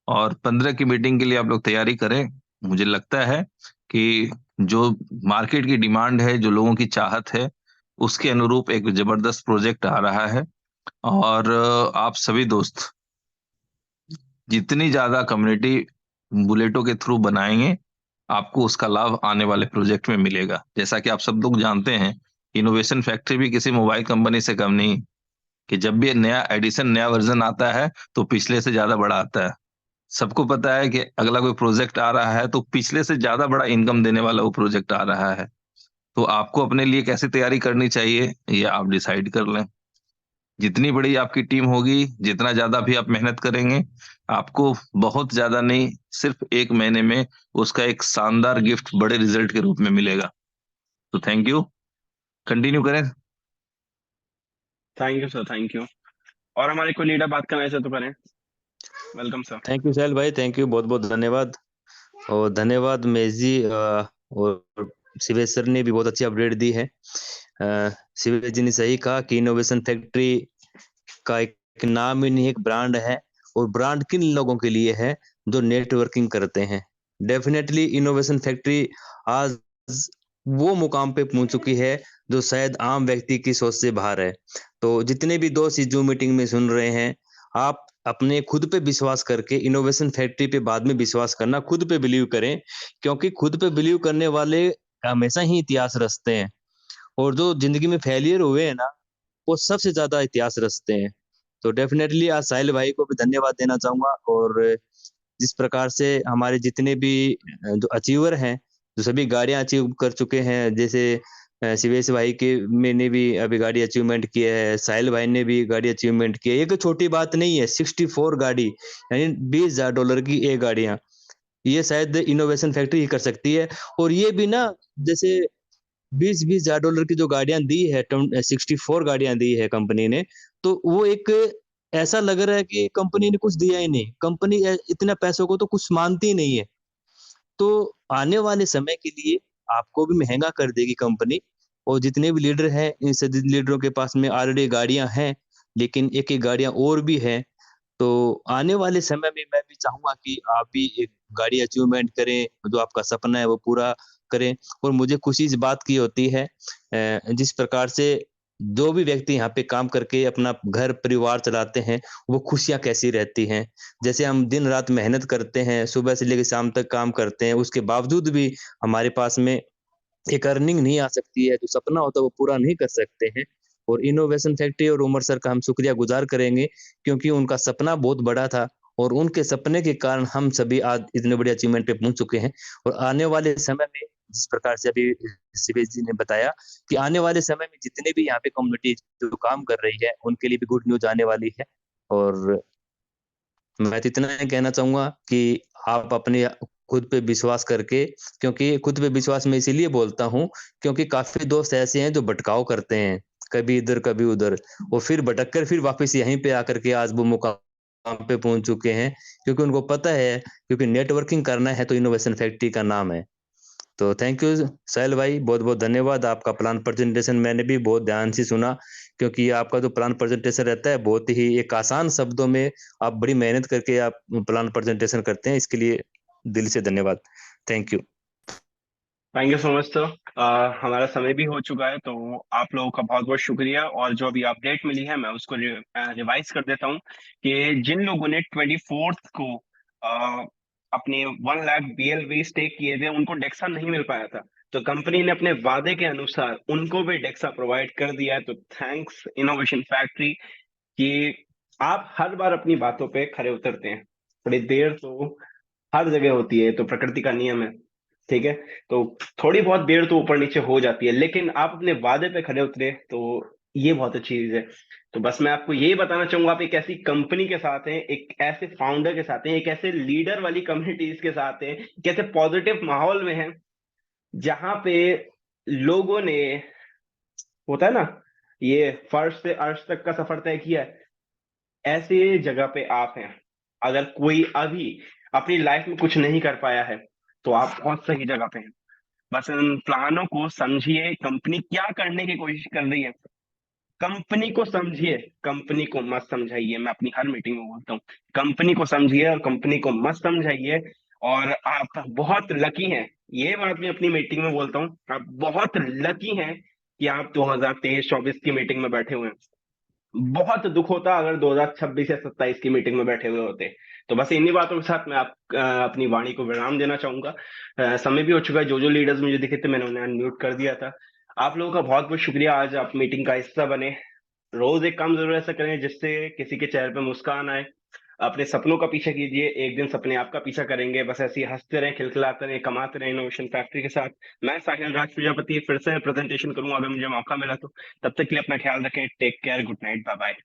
Speaker 4: और 15 की मीटिंग के लिए आप लोग तैयारी करें। मुझे लगता है कि जो मार्केट की डिमांड है, जो लोगों की चाहत है, उसके अनुरूप एक जबरदस्त प्रोजेक्ट आ रहा है। और आप सभी दोस्त जितनी ज्यादा कम्युनिटी बुलेटो के थ्रू बनाएंगे, आपको उसका लाभ आने वाले प्रोजेक्ट में मिलेगा। जैसा कि आप सब लोग जानते हैं, इनोवेशन फैक्ट्री भी किसी मोबाइल कंपनी से कम नहीं, कि जब भी नया एडिशन, नया वर्जन आता है तो पिछले से ज्यादा बड़ा आता है। सबको पता है कि अगला कोई प्रोजेक्ट आ रहा है तो पिछले से ज्यादा बड़ा इनकम देने वाला वो प्रोजेक्ट आ रहा है। तो आपको अपने लिए कैसे तैयारी करनी चाहिए ये आप डिसाइड कर लें। जितनी बड़ी आपकी टीम होगी, जितना ज्यादा भी आप मेहनत करेंगे, आपको बहुत ज्यादा नहीं, सिर्फ 1 महीने में उसका एक शानदार गिफ्ट बड़े रिजल्ट के रूप में मिलेगा। तो थैंक यू, कंटिन्यू करें।
Speaker 1: Thank you sir, thank you. और हमारे कोई लीडर बात करना चाहे तो करें। Welcome sir.
Speaker 5: Thank you Sahil भाई, थैंक यू, बहुत बहुत धन्यवाद। और धन्यवाद महेश जी, और शिवेश सर ने भी बहुत अच्छी अपडेट दी है। शिवेश जी ने सही कहा कि इनोवेशन फैक्ट्री का एक नाम ही नहीं, एक ब्रांड है। और ब्रांड किन लोगों के लिए है? जो नेटवर्किंग करते हैं। डेफिनेटली इनोवेशन फैक्ट्री आज वो मुकाम पे पहुंच चुकी है जो शायद आम व्यक्ति की सोच से बाहर है। तो जितने भी दोस्त इस जूम मीटिंग में सुन रहे हैं, आप अपने खुद पे विश्वास करके इनोवेशन फैक्ट्री पे बाद में विश्वास करना, खुद पे बिलीव करें, क्योंकि खुद पे बिलीव करने वाले हमेशा ही इतिहास रचते हैं। और जो जिंदगी में फेलियर हुए हैं ना, वो सबसे ज्यादा इतिहास रचते हैं। तो डेफिनेटली आज साहिल भाई को भी धन्यवाद देना चाहूंगा। और जिस प्रकार से हमारे जितने भी जो अचीवर हैं, जो सभी गाड़ियां अचीव कर चुके हैं, जैसे शिवेश भाई के मैंने भी अभी गाड़ी अचीवमेंट किया है, साहिल भाई ने भी गाड़ी अचीवमेंट की है। ये कोई छोटी बात नहीं है, 64 गाड़ी यानी $20,000 की ये गाड़ियां, ये शायद इनोवेशन फैक्ट्री ही कर सकती है। और ये भी ना, जैसे 20-20 हजार डॉलर की जो गाड़ियां दी है, 64 गाड़ियां दी है कंपनी ने, तो वो एक ऐसा लग रहा है कि कंपनी ने कुछ दिया ही नहीं। कंपनी इतना पैसों को तो कुछ मानती ही नहीं है। तो आने वाले समय के लिए आपको भी महंगा कर देगी कंपनी। और जितने भी लीडर हैं, इन सभी लीडरों के पास में ऑलरेडी गाड़ियां हैं, लेकिन एक एक गाड़ियां और भी हैं। तो आने वाले समय में मैं भी चाहूंगा कि आप भी एक गाड़ी अचीवमेंट करें, जो आपका सपना है वो पूरा करें। और मुझे खुशी इस बात की होती है, जिस प्रकार से जो भी व्यक्ति यहाँ पे काम करके अपना घर परिवार चलाते हैं, वो खुशियां कैसी रहती हैं। जैसे हम दिन रात मेहनत करते हैं, सुबह से लेकर शाम तक काम करते हैं, उसके बावजूद भी हमारे पास में एक अर्निंग नहीं आ सकती है, जो सपना होता है वो पूरा नहीं कर सकते हैं। और इनोवेशन फैक्ट्री और उमर सर का हम शुक्रिया गुजार करेंगे, क्योंकि उनका सपना बहुत बड़ा था और उनके सपने के कारण हम सभी आज इतने बड़े अचीवमेंट पे पहुंच चुके हैं। और आने वाले समय में, जिस प्रकार से अभी शिवेश जी ने बताया, कि आने वाले समय में जितने भी यहाँ पे कम्युनिटी जो काम कर रही है, उनके लिए भी गुड न्यूज आने वाली है। और मैं तो इतना ही कहना चाहूंगा कि आप अपने खुद पे विश्वास करके, क्योंकि खुद पे विश्वास मैं इसीलिए बोलता हूँ, क्योंकि काफी दोस्त ऐसे हैं जो भटकाव करते हैं, कभी इधर कभी उधर, और फिर भटक कर फिर वापस यहीं पे आकर के आज वो मुकाम पे पहुंच चुके हैं। क्योंकि उनको पता है, क्योंकि नेटवर्किंग करना है तो इनोवेशन फैक्ट्री का नाम है। तो थैंक यू साहिल भाई, बहुत बहुत धन्यवाद। आपका प्लान प्रेजेंटेशन मैंने भी बहुत ध्यान से सुना, क्योंकि आपका जो प्लान प्रेजेंटेशन रहता है बहुत ही एक आसान शब्दों में आप बड़ी मेहनत करके आप प्लान प्रेजेंटेशन करते हैं, इसके लिए दिल से धन्यवाद। Thank you.
Speaker 1: Thank you so much sir. हमारा समय भी हो चुका है, तो आप लोगों का बहुत बहुत शुक्रिया। और जो अभी अपडेट मिली है मैं उसको रिवाइज कर देता हूँ कि जिन लोगों ने 24th को अपने 1 लाख BLV स्टेक किए थे, उनको डेक्सा नहीं मिल पाया था, तो कंपनी ने अपने वादे के अनुसार उनको भी डेक्सा प्रोवाइड कर दिया है। तो थैंक्स इनोवेशन फैक्ट्री कि आप हर बार अपनी बातों पे खरे उतरते हैं। थोड़ी देर तो हर जगह होती है, तो प्रकृति का नियम है, ठीक है। तो थोड़ी बहुत देर तो ऊपर नीचे हो जाती है, लेकिन आप अपने वादे पे खड़े उतरे, तो ये बहुत अच्छी चीज है। तो बस मैं आपको यही बताना चाहूंगा, आप एक ऐसी कंपनी के साथ हैं, एक ऐसे फाउंडर के साथ हैं, एक ऐसे लीडर वाली कम्युनिटीज के साथ हैं, एक ऐसे पॉजिटिव माहौल में हैं जहां पे लोगों ने, होता है ना, ये फर्श से अर्श तक का सफर तय किया है, ऐसे जगह पे आप हैं। अगर कोई अभी अपनी लाइफ में कुछ नहीं कर पाया है, तो आप बहुत सही जगह पे हैं। बस इन प्लानों को समझिए, कंपनी क्या करने की कोशिश कर रही है, कंपनी को समझिए, कंपनी को मत समझाइए। मैं अपनी हर मीटिंग में बोलता हूँ, कंपनी को समझिए और कंपनी को मत समझाइए। और आप बहुत लकी हैं, ये बात मैं अपनी मीटिंग में बोलता हूँ, आप बहुत लकी हैं कि आप 2023-24 की मीटिंग में बैठे हुए हैं। बहुत दुख होता अगर 2026 या 27 की मीटिंग में बैठे हुए होते। तो बस इन्हीं बातों के साथ मैं अपनी वाणी को विराम देना चाहूंगा। समय भी हो चुका है, जो जो लीडर्स मुझे दिखे थे मैंने उन्हें अनम्यूट कर दिया था। आप लोगों का बहुत बहुत शुक्रिया, आज आप मीटिंग का हिस्सा बने। रोज एक काम जरूर ऐसा करें जिससे किसी के चेहरे पे मुस्कान आए। अपने सपनों का पीछा कीजिए, एक दिन सपने आपका पीछा करेंगे। बस ऐसे ही हंसते रहें, खिलखिलाते रहें, कमाते रहें इनोवेशन फैक्ट्री के साथ। मैं साहिल राज प्रजापति फिर से प्रेजेंटेशन करूंगा अगर मुझे मौका मिला तो। तब तक के लिए अपना ख्याल रखें। Take care, good night, bye bye.